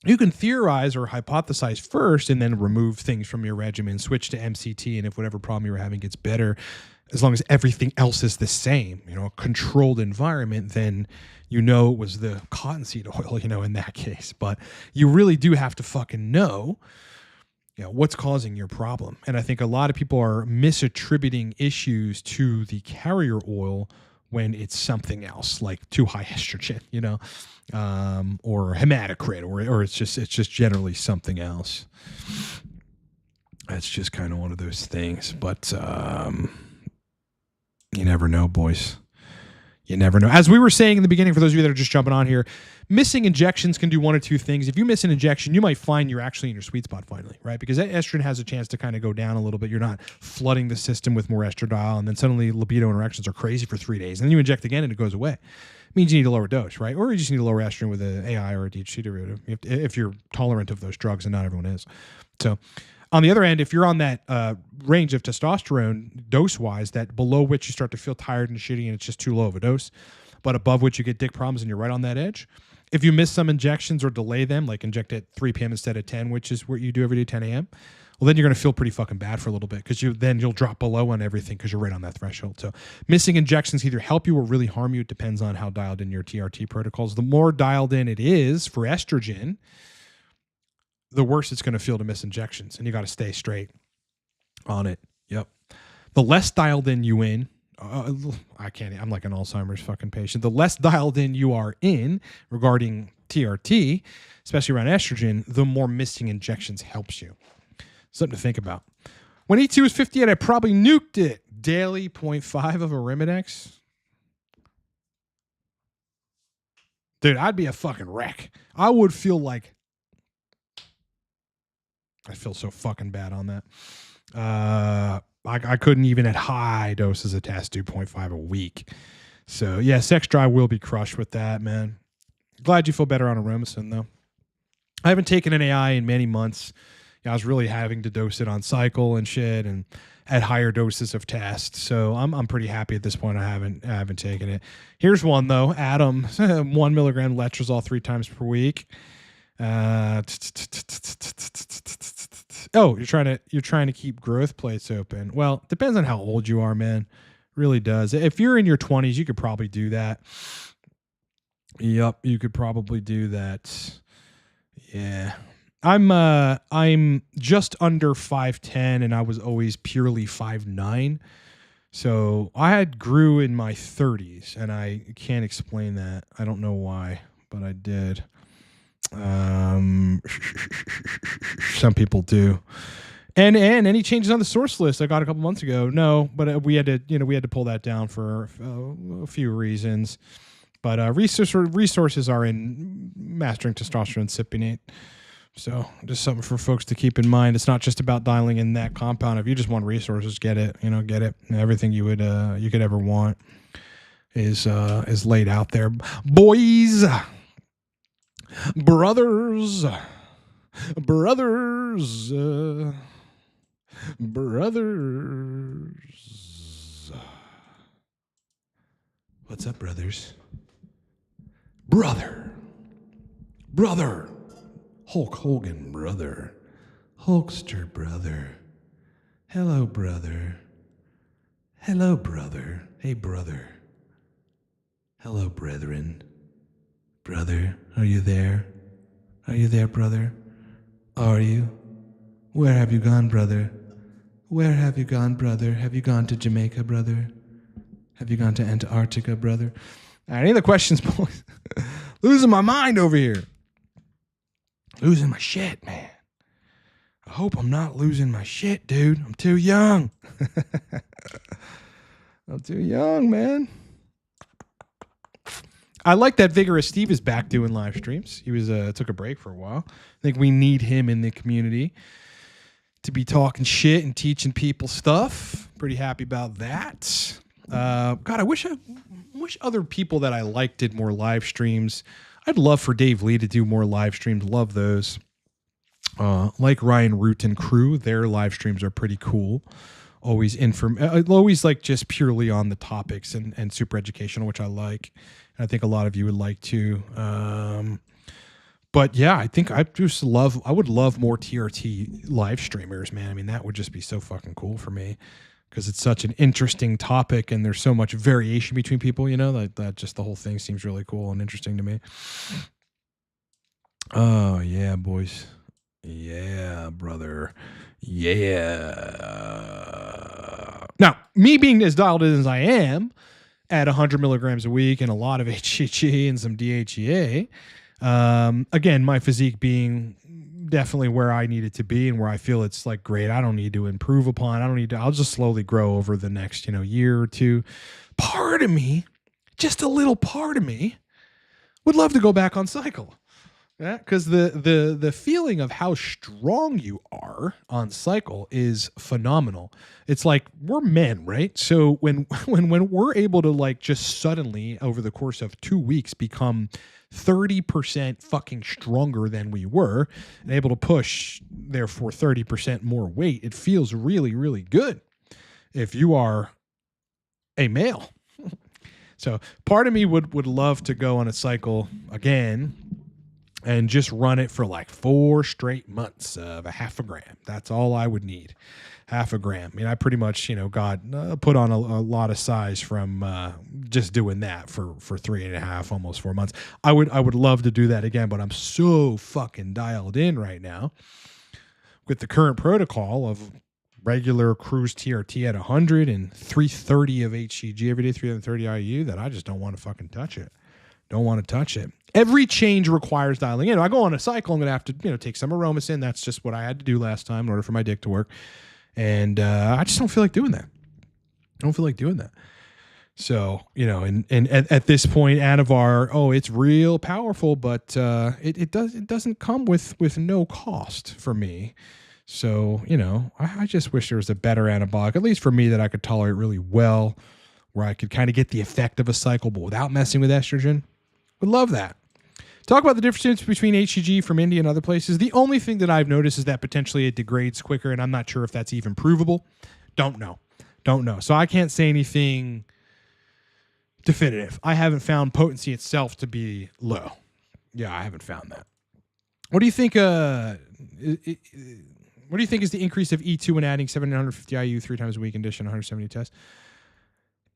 You can theorize or hypothesize first and then remove things from your regimen, switch to MCT, and if whatever problem you were having gets better, as long as everything else is the same, you know, a controlled environment, then you know it was the cottonseed oil, you know, in that case. But you really do have to fucking know, you know, what's causing your problem. And I think a lot of people are misattributing issues to the carrier oil when it's something else, like too high estrogen, you know, or hematocrit, or it's just generally something else. That's just kind of one of those things. But you never know, boys. You never know. As we were saying in the beginning, for those of you that are just jumping on here, missing injections can do one or two things. If you miss an injection, you might find you're actually in your sweet spot finally, right? Because that estrogen has a chance to kind of go down a little bit. You're not flooding the system with more estradiol, and then suddenly libido and erections are crazy for 3 days. And then you inject again and it goes away. It means you need a lower dose, right? Or you just need a lower estrogen with an AI or a DHT derivative if you're tolerant of those drugs, and not everyone is. So on the other end, if you're on that range of testosterone dose-wise, that below which you start to feel tired and shitty and it's just too low of a dose, but above which you get dick problems and you're right on that edge, if you miss some injections or delay them, like inject at 3 p.m. instead of 10, which is what you do every day, 10 a.m., well, then you're going to feel pretty fucking bad for a little bit, because you'll drop below on everything because you're right on that threshold. So missing injections either help you or really harm you. It depends on how dialed in your TRT protocols. The more dialed in it is for estrogen, the worse it's going to feel to miss injections, and you got to stay straight on it. Yep. The less dialed in you in, I'm like an Alzheimer's fucking patient. The less dialed in you are in regarding TRT, especially around estrogen, the more missing injections helps you. Something to think about. When E2 was 58, I probably nuked it. Daily 0.5 of Arimidex. Dude, I'd be a fucking wreck. I would feel like, I feel so fucking bad on that. I couldn't even at high doses of test do 0.5 a week. So yeah, sex drive will be crushed with that, man. Glad you feel better on Aromacin though. I haven't taken an AI in many months. Yeah, I was really having to dose it on cycle and shit, and at higher doses of test. So I'm pretty happy at this point. I haven't taken it. Here's one though. Adam, 1 milligram letrozole 3 times per week. Oh, you're trying to keep growth plates open. Well, it depends on how old you are, man. Really does. If you're in your 20s, you could probably do that. Yep, you could probably do that. Yeah. I'm just under 5'10", and I was always purely 5'9". So I grew in my 30s, and I can't explain that. I don't know why, but I did. Some people do. And any changes on the source list I got a couple months ago? No, but we had to pull that down for a few reasons. But resources are in mastering testosterone cypionate. So just something for folks to keep in mind. It's not just about dialing in that compound. If you just want resources, get it. Get it. Everything you could ever want is laid out there, boys. Brothers. What's up, brothers? Brother. Hulk Hogan, brother. Hulkster, brother. Hello, brother. Hey, brother. Hello, brethren. Brother, are you there? Are you there, brother? Are you? Where have you gone, brother? Have you gone to Jamaica, brother? Have you gone to Antarctica, brother? All right, any other questions, boys? Losing my mind over here. Losing my shit, man. I hope I'm not losing my shit, dude. I'm too young. I'm too young, man. I like that Vigorous Steve is back doing live streams. He was took a break for a while. I think we need him in the community to be talking shit and teaching people stuff. Pretty happy about that. God, I wish other people that I like did more live streams. I'd love for Dave Lee to do more live streams. Love those. Like Ryan Root and crew, their live streams are pretty cool. Always like just purely on the topics and super educational, which I like. And I think a lot of you would like to. But yeah, I think I would love more TRT live streamers, man. I mean, that would just be so fucking cool for me because it's such an interesting topic and there's so much variation between people, you know, that just the whole thing seems really cool and interesting to me. Oh, yeah, boys. Yeah, brother. Yeah. Now, me being as dialed in as I am at 100 milligrams a week and a lot of HCG and some DHEA, again, my physique being definitely where I need it to be and where I feel it's like great. I don't need to improve upon. I'll just slowly grow over the next, year or two. Part of me, just a little part of me, would love to go back on cycle. Yeah, because the feeling of how strong you are on cycle is phenomenal. It's like we're men, right? So when we're able to like just suddenly over the course of 2 weeks become 30% fucking stronger than we were and able to push therefore 30% more weight, it feels really, really good if you are a male. So part of me would love to go on a cycle again and just run it for like 4 straight months of a half a gram. That's all I would need. Half a gram. I mean, I pretty much, got put on a lot of size from just doing that for 3.5, almost 4 months. I would love to do that again, but I'm so fucking dialed in right now with the current protocol of regular cruise TRT at 100 and 330 of HCG every day, 330 IU, that I just don't want to fucking touch it. Don't want to touch it. Every change requires dialing in. I go on a cycle, I'm going to have to, take some aromasin. That's just what I had to do last time in order for my dick to work. And I just don't feel like doing that. I don't feel like doing that. So, and at this point, Anavar, it's real powerful, but it doesn't come with no cost for me. So, I just wish there was a better anabolic, at least for me, that I could tolerate really well, where I could kind of get the effect of a cycle, but without messing with estrogen. Would love that. Talk about the difference between HCG from India and other places. The only thing that I've noticed is that potentially it degrades quicker, and I'm not sure if that's even provable. Don't know. So I can't say anything definitive. I haven't found potency itself to be low. Yeah, I haven't found that. What do you think? What do you think is the increase of E2 when adding 750 IU 3 times a week in addition to 170 tests?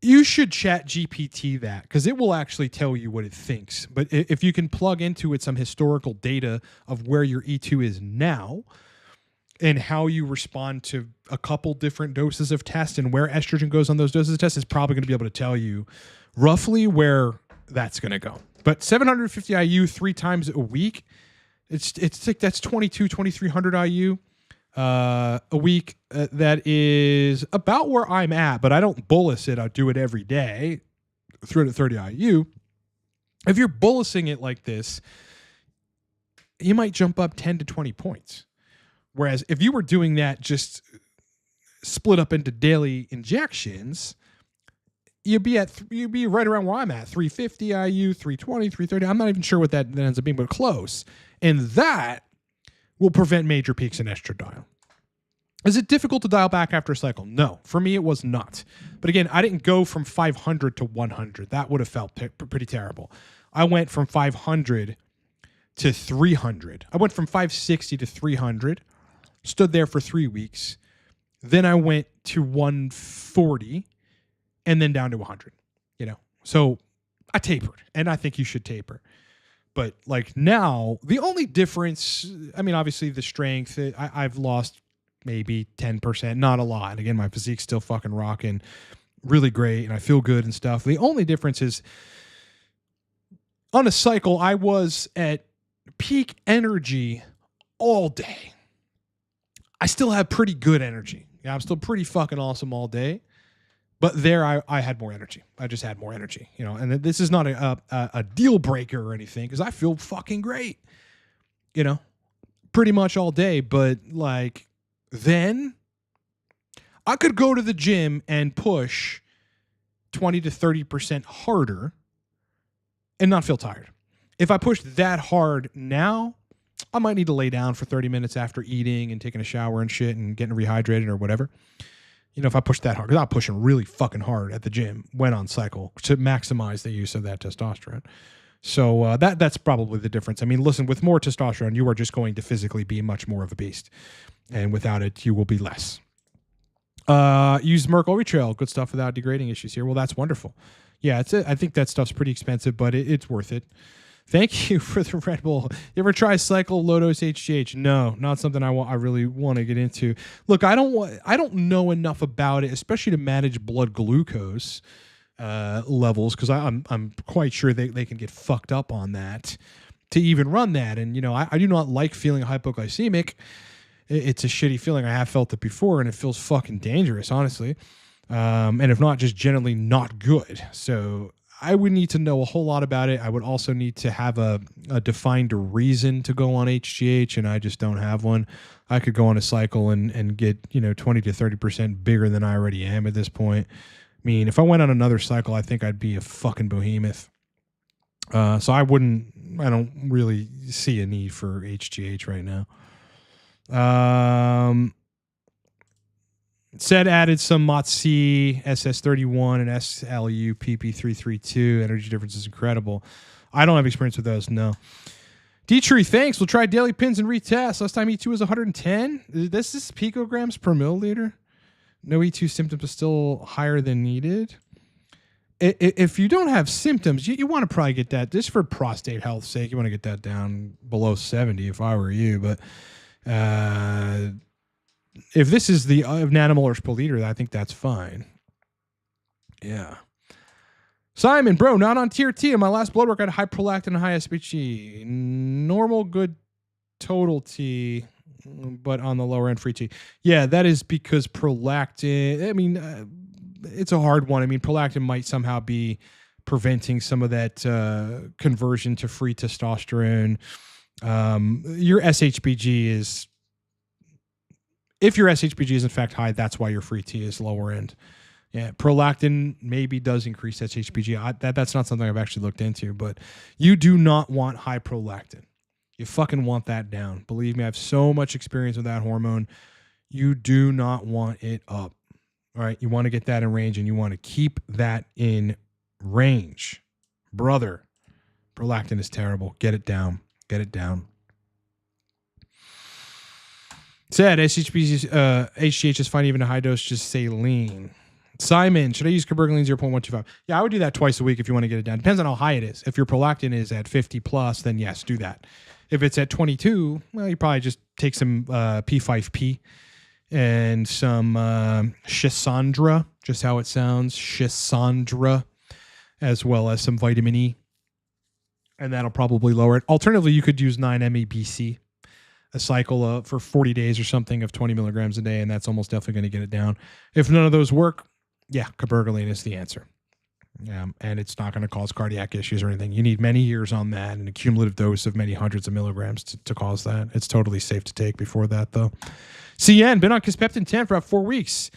You should chat GPT that because it will actually tell you what it thinks. But if you can plug into it some historical data of where your E2 is now and how you respond to a couple different doses of tests and where estrogen goes on those doses of tests, is probably going to be able to tell you roughly where that's going to go. But 750 IU 3 times a week, it's like that's 2,300 IU. A week that is about where I'm at, but I don't bolus it. I do it every day, 330 IU. If you're bolusing it like this, you might jump up 10 to 20 points. Whereas if you were doing that just split up into daily injections, you'd be right around where I'm at, 350 IU, 320, 330. I'm not even sure what that ends up being, but close. And that will prevent major peaks in estradiol. Is it difficult to dial back after a cycle? No. For me, it was not. But again, I didn't go from 500 to 100. That would have felt pretty terrible. I went from 500 to 300. I went from 560 to 300, stood there for 3 weeks. Then I went to 140 and then down to 100, So I tapered, and I think you should taper. But like now, the only difference, I mean, obviously the strength, I've lost maybe 10%, not a lot. And again, my physique's still fucking rocking, really great, and I feel good and stuff. The only difference is on a cycle, I was at peak energy all day. I still have pretty good energy. Yeah, I'm still pretty fucking awesome all day. But there, I had more energy. I just had more energy, And this is not a deal breaker or anything because I feel fucking great, pretty much all day. But like then, I could go to the gym and push 20 to 30% harder and not feel tired. If I pushed that hard now, I might need to lay down for 30 minutes after eating and taking a shower and shit and getting rehydrated or whatever. If I push that hard, because I'm pushing really fucking hard at the gym when on cycle to maximize the use of that testosterone. So that's probably the difference. I mean, listen, with more testosterone, you are just going to physically be much more of a beast. And without it, you will be less. Use Merck Ultra, good stuff without degrading issues here. Well, that's wonderful. Yeah, I think that stuff's pretty expensive, but it's worth it. Thank you for the Red Bull. You ever try cycle low dose HGH? No, not something I really want to get into. Look, I don't know enough about it, especially to manage blood glucose levels, because I'm quite sure they can get fucked up on that to even run that. And I do not like feeling hypoglycemic. It's a shitty feeling. I have felt it before, and it feels fucking dangerous, honestly. And if not, just generally not good. So I would need to know a whole lot about it. I would also need to have a defined reason to go on HGH, and I just don't have one. I could go on a cycle and get 20 to 30% bigger than I already am at this point. I mean, if I went on another cycle, I think I'd be a fucking behemoth. So I don't really see a need for HGH right now. Said added some MOTS-C, SS31, and SLU PP332. Energy difference is incredible. I don't have experience with those, no. Dietrich, thanks. We'll try daily pins and retest. Last time E2 was 110. This is picograms per milliliter. No E2 symptoms is still higher than needed. If you don't have symptoms, you want to probably get that, just for prostate health's sake, you want to get that down below 70 if I were you. But if this is the nanomolars per liter, I think that's fine. Yeah. Simon, bro, not on TRT. In my last blood work, I had high prolactin and high SHBG. Normal, good total T, but on the lower end, free T. Yeah, that is because prolactin, I mean, it's a hard one. I mean, prolactin might somehow be preventing some of that conversion to free testosterone. Your SHBG is, if your SHBG is in fact high, that's why your free T is lower end. Yeah, prolactin maybe does increase SHBG. That's not something I've actually looked into, but you do not want high prolactin. You fucking want that down. Believe me, I have so much experience with that hormone. You do not want it up. All right, you want to get that in range, and you want to keep that in range. Brother, prolactin is terrible. Get it down. Get it down. Said HGH is fine even a high dose, just saline. Simon, should I use cabergoline 0.125? Yeah, I would do that twice a week if you want to get it down. Depends on how high it is. If your prolactin is at 50 plus, then yes, do that. If it's at 22, well, you probably just take some P5P and some Schisandra, just how it sounds, Schisandra, as well as some vitamin E. And that'll probably lower it. Alternatively, you could use 9-MEBC, a cycle for 40 days or something of 20 milligrams a day, and that's almost definitely going to get it down. If none of those work, yeah, cabergoline is the answer. And it's not going to cause cardiac issues or anything. You need many years on that and a cumulative dose of many hundreds of milligrams to cause that. It's totally safe to take before that, though. CN, been on Kisspeptin 10 for about 4 weeks.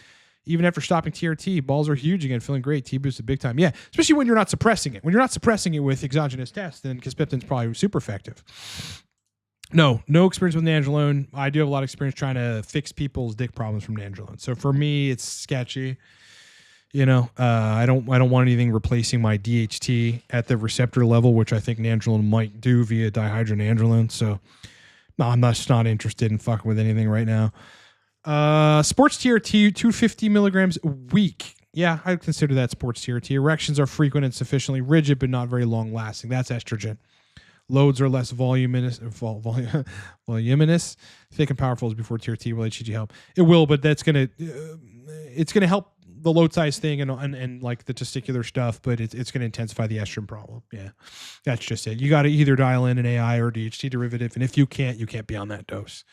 Even after stopping TRT, balls are huge again, feeling great. T-boosted big time. Yeah, especially when you're not suppressing it. When you're not suppressing it with exogenous tests, then Kisspeptin's probably super effective. No experience with nandrolone. I do have a lot of experience trying to fix people's dick problems from nandrolone. So for me, it's sketchy. I don't want anything replacing my DHT at the receptor level, which I think nandrolone might do via dihydronandrolone. So no, I'm just not interested in fucking with anything right now. Sports TRT, 250 milligrams a week. Yeah, I would consider that sports TRT. Erections are frequent and sufficiently rigid, but not very long lasting. That's estrogen. Loads are less voluminous. Thick and powerful as before TRT. Will HCG help? It will, but it's gonna help the load size thing and like the testicular stuff, but it's gonna intensify the estrogen problem. Yeah, that's just it. You got to either dial in an AI or DHT derivative, and if you can't be on that dose.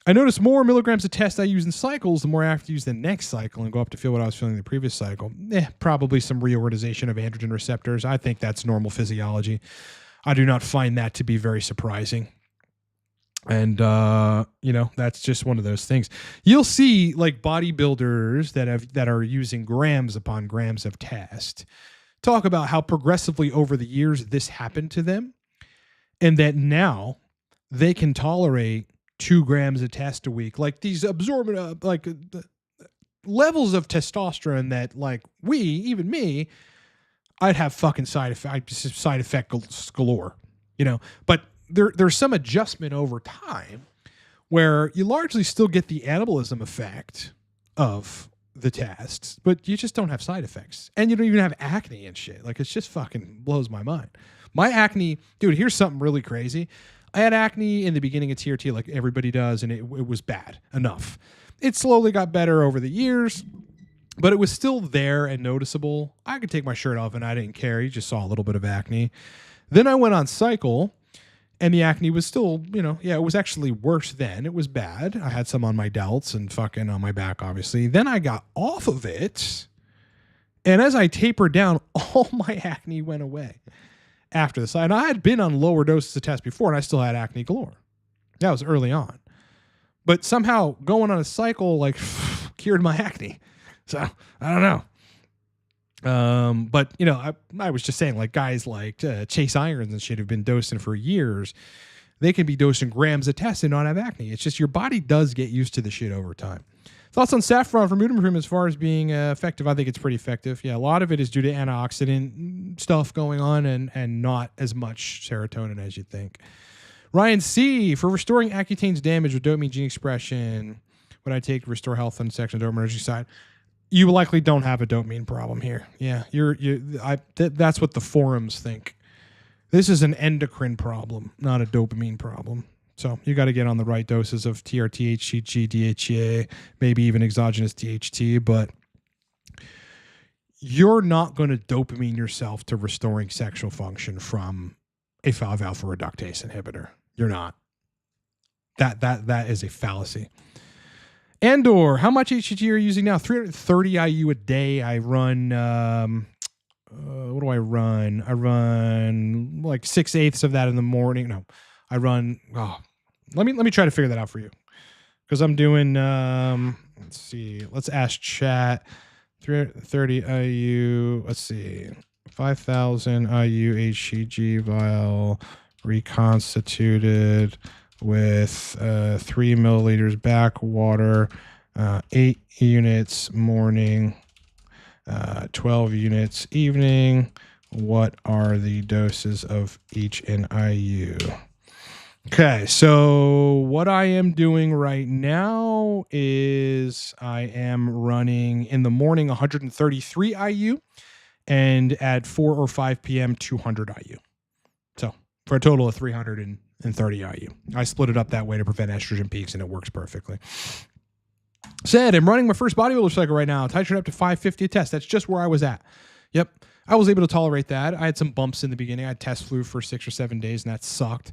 I notice more milligrams of test I use in cycles, the more I have to use the next cycle and go up to feel what I was feeling the previous cycle. Probably some reorganization of androgen receptors. I think that's normal physiology. I do not find that to be very surprising. And, that's just one of those things. You'll see like bodybuilders that are using grams upon grams of test talk about how progressively over the years this happened to them. And that now they can tolerate 2 grams of test a week. Like these absorbent, levels of testosterone that like even me, I'd have fucking side effect galore, but there's some adjustment over time where you largely still get the anabolism effect of the tests, but you just don't have side effects. And you don't even have acne and shit. Like, it's just fucking blows my mind. My acne, dude, here's something really crazy. I had acne in the beginning of TRT like everybody does, and it was bad enough. It slowly got better over the years, but it was still there and noticeable. I could take my shirt off and I didn't care. You just saw a little bit of acne. Then I went on cycle, and the acne was still, it was actually worse then. It was bad. I had some on my delts and fucking on my back, obviously. Then I got off of it, and as I tapered down, all my acne went away after the cycle. And I had been on lower doses of test before, and I still had acne galore. That was early on. But somehow going on a cycle cured my acne. So I don't know. But I was just saying, like, guys like Chase Irons and shit who've been dosing for years, they can be dosing grams of test and not have acne. It's just your body does get used to the shit over time. Thoughts on saffron for mood improvement as far as being effective? I think it's pretty effective. Yeah, a lot of it is due to antioxidant stuff going on and not as much serotonin as you think. Ryan C, for restoring Accutane's damage with dopamine gene expression, would I take to restore health on section dopamine energy side? You likely don't have a dopamine problem here. Yeah, that's what the forums think. This is an endocrine problem, not a dopamine problem. So you got to get on the right doses of TRT, HCG, DHEA, maybe even exogenous DHT, but you're not going to dopamine yourself to restoring sexual function from a 5-alpha reductase inhibitor. You're not. That is a fallacy. Andor, how much HCG are you using now? 330 IU a day. I run, what do I run? I run like 6/8 of that in the morning. No, I run, let me try to figure that out for you. Because I'm doing, let's see, let's ask chat. 330 IU, let's see, 5,000 IU HCG vial reconstituted with 3 milliliters back water, 8 units morning, 12 units evening. What are the doses of each in IU? Okay, so what I am doing right now is I am running in the morning 133 IU and at 4 or 5 p.m. 200 IU. So for a total of 330 IU. I split it up that way to prevent estrogen peaks, and it works perfectly. Said, I'm running my first bodybuilder cycle right now. Titrate up to 550 a test. That's just where I was at. Yep. I was able to tolerate that. I had some bumps in the beginning. I had test flu for 6 or 7 days, and that sucked.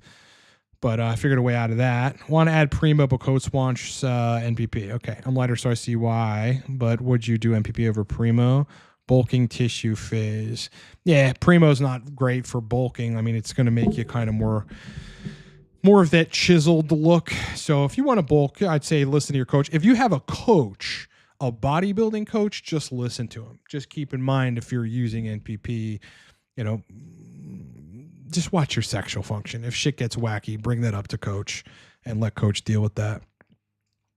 But I figured a way out of that. Want to add Primo, but code Swanch NPP. Okay. I'm lighter, so I see why. But would you do NPP over Primo? Bulking tissue phase. Yeah, Primo's not great for bulking. I mean, it's going to make you kind of more of that chiseled look. So if you want to bulk, I'd say listen to your coach. If you have a coach, a bodybuilding coach, just listen to him. Just keep in mind, if you're using NPP, just watch your sexual function. If shit gets wacky, bring that up to coach and let coach deal with that.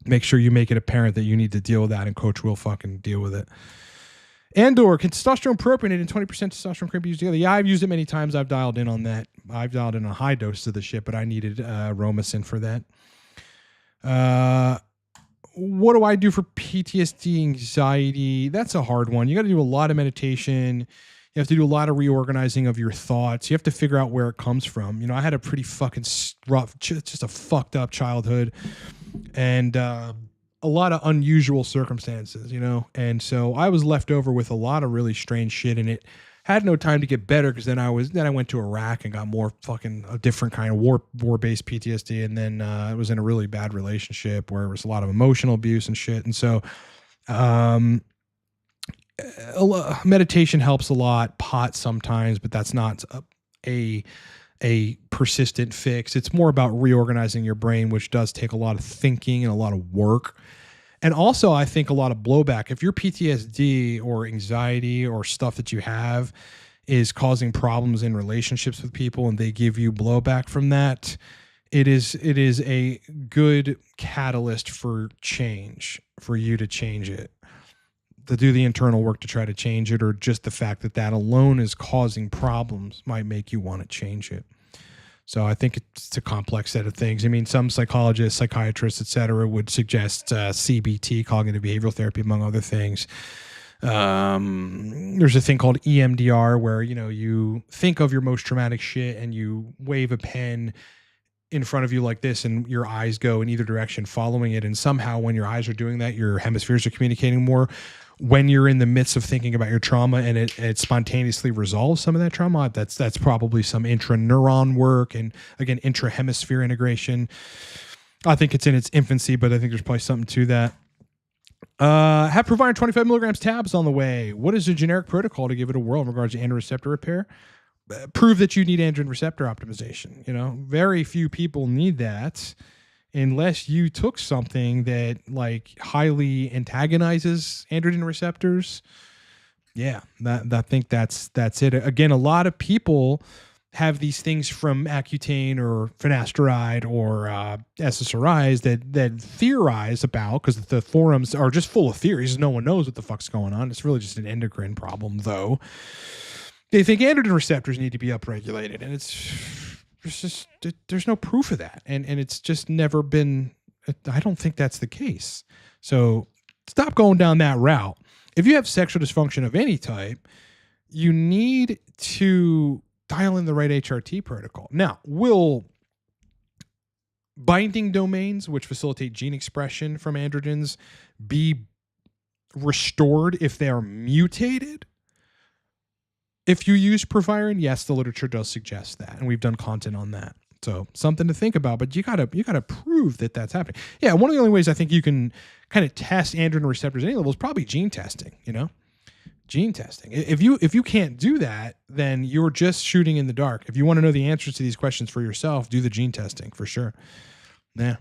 Make sure you make it apparent that you need to deal with that, and coach will fucking deal with it. Andor, can testosterone propionate and 20% testosterone cream be used together? Yeah, I've used it many times. I've dialed in on that. I've dialed in a high dose of the shit, but I needed Romacin for that. What do I do for PTSD, anxiety? That's a hard one. You got to do a lot of meditation. You have to do a lot of reorganizing of your thoughts. You have to figure out where it comes from. I had a pretty fucking rough, just a fucked up childhood, and a lot of unusual circumstances, and so I was left over with a lot of really strange shit, and it had no time to get better, because then I went to Iraq and got more fucking a different kind of war-based PTSD, and then I was in a really bad relationship where there was a lot of emotional abuse and shit, and so meditation helps a lot, pot sometimes, but that's not a persistent fix. It's more about reorganizing your brain, which does take a lot of thinking and a lot of work. And also, I think a lot of blowback. If your PTSD or anxiety or stuff that you have is causing problems in relationships with people, and they give you blowback from that, it is a good catalyst for change, for you to change it, to do the internal work to try to change it, or just the fact that that alone is causing problems might make you want to change it. So I think it's a complex set of things. I mean, some psychologists, psychiatrists, et cetera, would suggest CBT, cognitive behavioral therapy, among other things. There's a thing called EMDR where, you know, you think of your most traumatic shit and you wave a pen in front of you like this and your eyes go in either direction following it. And somehow when your eyes are doing that, your hemispheres are communicating more. When you're in the midst of thinking about your trauma and it spontaneously resolves some of that trauma, that's probably some intraneuron work and, again, intra-hemisphere integration. I think it's in its infancy, but I think there's probably something to that. Have Proviron 25 milligrams tabs on the way. What is a generic protocol to give it a whirl in regards to androgen receptor repair? Prove that you need androgen receptor optimization. You know, very few people need that unless you took something that like highly antagonizes androgen receptors. Yeah, I think that's it. Again, a lot of people have these things from Accutane or finasteride or SSRIs that theorize about, because the forums are just full of theories. No one knows what the fuck's going on. It's really just an endocrine problem, though. They think androgen receptors need to be upregulated, and there's no proof of that, and it's just never been. I don't think that's the case. So stop going down that route. If you have sexual dysfunction of any type, you need to dial in the right HRT protocol. Now, will binding domains, which facilitate gene expression from androgens, be restored if they are mutated? If you use Proviron, yes, the literature does suggest that, and we've done content on that. So something to think about, but you gotta prove that that's happening. Yeah, one of the only ways I think you can kind of test androgen receptors at any level is probably gene testing. You know, gene testing. If you can't do that, then you're just shooting in the dark. If you want to know the answers to these questions for yourself, do the gene testing for sure. Yeah,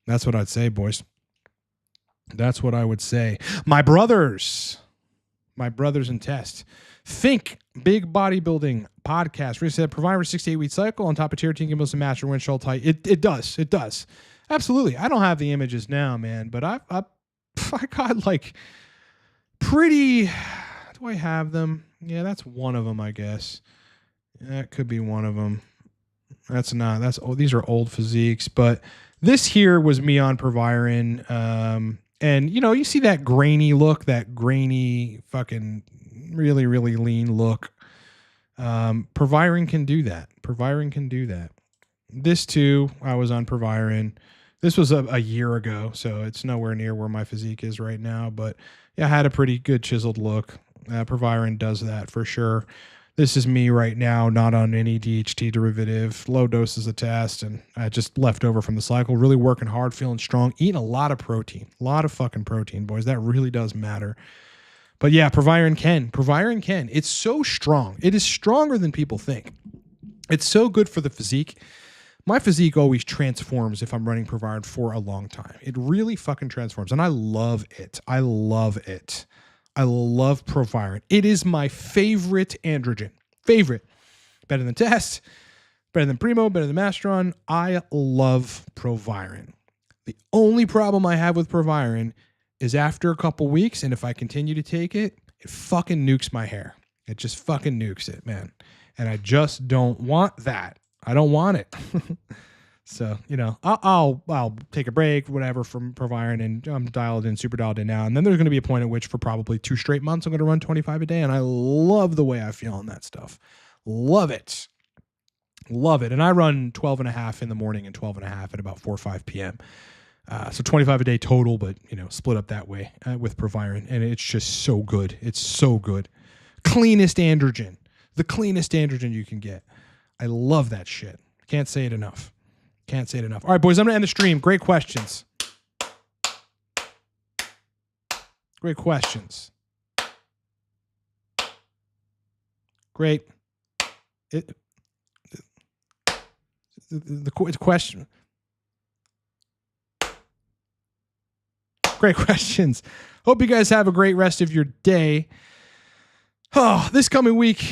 that's what I'd say, boys. That's what I would say. My brothers in test. Think big bodybuilding podcast. We said Proviron 6 to 8 week cycle on top of TRT and gimbals and master windshield height. It does. Absolutely. I don't have the images now, man, but I got like pretty. Do I have them? Yeah, that's one of them, I guess. That could be one of them. That's not. These are old physiques, but this here was me on Proviron. And you know, you see that grainy look, that grainy fucking really, really lean look. Proviron can do that. Proviron can do that. This too, I was on Proviron. This was a year ago, so it's nowhere near where my physique is right now. But yeah, I had a pretty good chiseled look. Proviron does that for sure. This is me right now, not on any DHT derivative, low doses of test, and just left over from the cycle. Really working hard, feeling strong, eating a lot of protein, a lot of fucking protein, boys. That really does matter. But yeah, Proviron can. It's so strong. It is stronger than people think. It's so good for the physique. My physique always transforms if I'm running Proviron for a long time. It really fucking transforms, and I love it. I love Proviron. It is my favorite androgen. Favorite. Better than Test, better than Primo, better than Mastron. I love Proviron. The only problem I have with Proviron is after a couple weeks, and if I continue to take it, it fucking nukes my hair. It just fucking nukes it, man. And I just don't want that. I don't want it. So, you know, I'll take a break, whatever, from Proviron, and I'm super dialed in now. And then there's going to be a point at which for probably 2 straight months, I'm going to run 25 a day. And I love the way I feel on that stuff. Love it. Love it. And I run 12 and a half in the morning and 12 and a half at about 4 or 5 p.m. So 25 a day total, but, you know, split up that way with Proviron. And it's just so good. It's so good. Cleanest androgen. The cleanest androgen you can get. I love that shit. Can't say it enough. Can't say it enough. All right, boys, I'm going to end the stream. Great questions. Great questions. Great. The question. Great questions. Hope you guys have a great rest of your day. Oh, this coming week,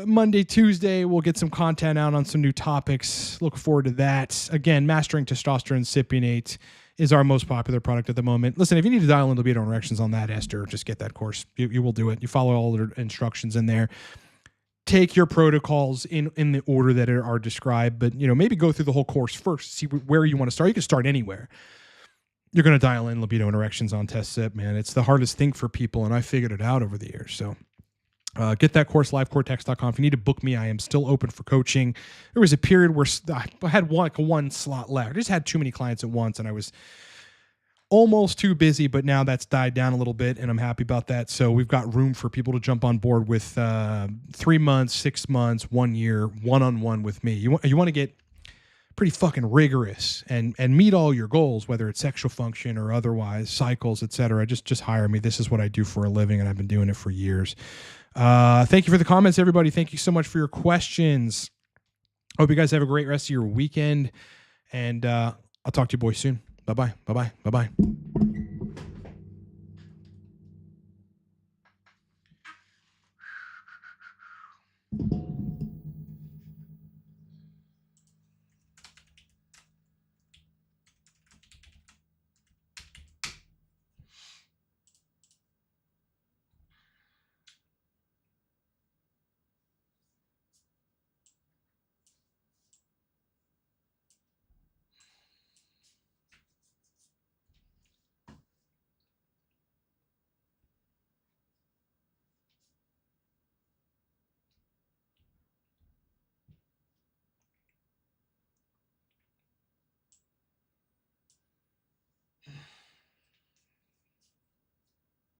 Monday, Tuesday, we'll get some content out on some new topics. Look forward to that. Again, Mastering Testosterone Cypionate is our most popular product at the moment. Listen, if you need to dial in libido and erections on that, Esther, just get that course. You will do it. You follow all the instructions in there. Take your protocols in the order that are described, but maybe go through the whole course first, see where you want to start. You can start anywhere. You're going to dial in libido and erections on Test Sip, man. It's the hardest thing for people, and I figured it out over the years. So get that course, livecortex.com. If you need to book me, I am still open for coaching. There was a period where I had one slot left. I just had too many clients at once, and I was almost too busy, but now that's died down a little bit, and I'm happy about that. So we've got room for people to jump on board with 3 months, 6 months, 1 year, one-on-one with me. You want to get pretty fucking rigorous and meet all your goals, whether it's sexual function or otherwise, cycles, etc. Just hire me. This is what I do for a living, and I've been doing it for years. Thank you for the comments, everybody. Thank you so much for your questions. Hope you guys have a great rest of your weekend, and I'll talk to you boys soon. Bye-bye. Bye-bye. Bye-bye.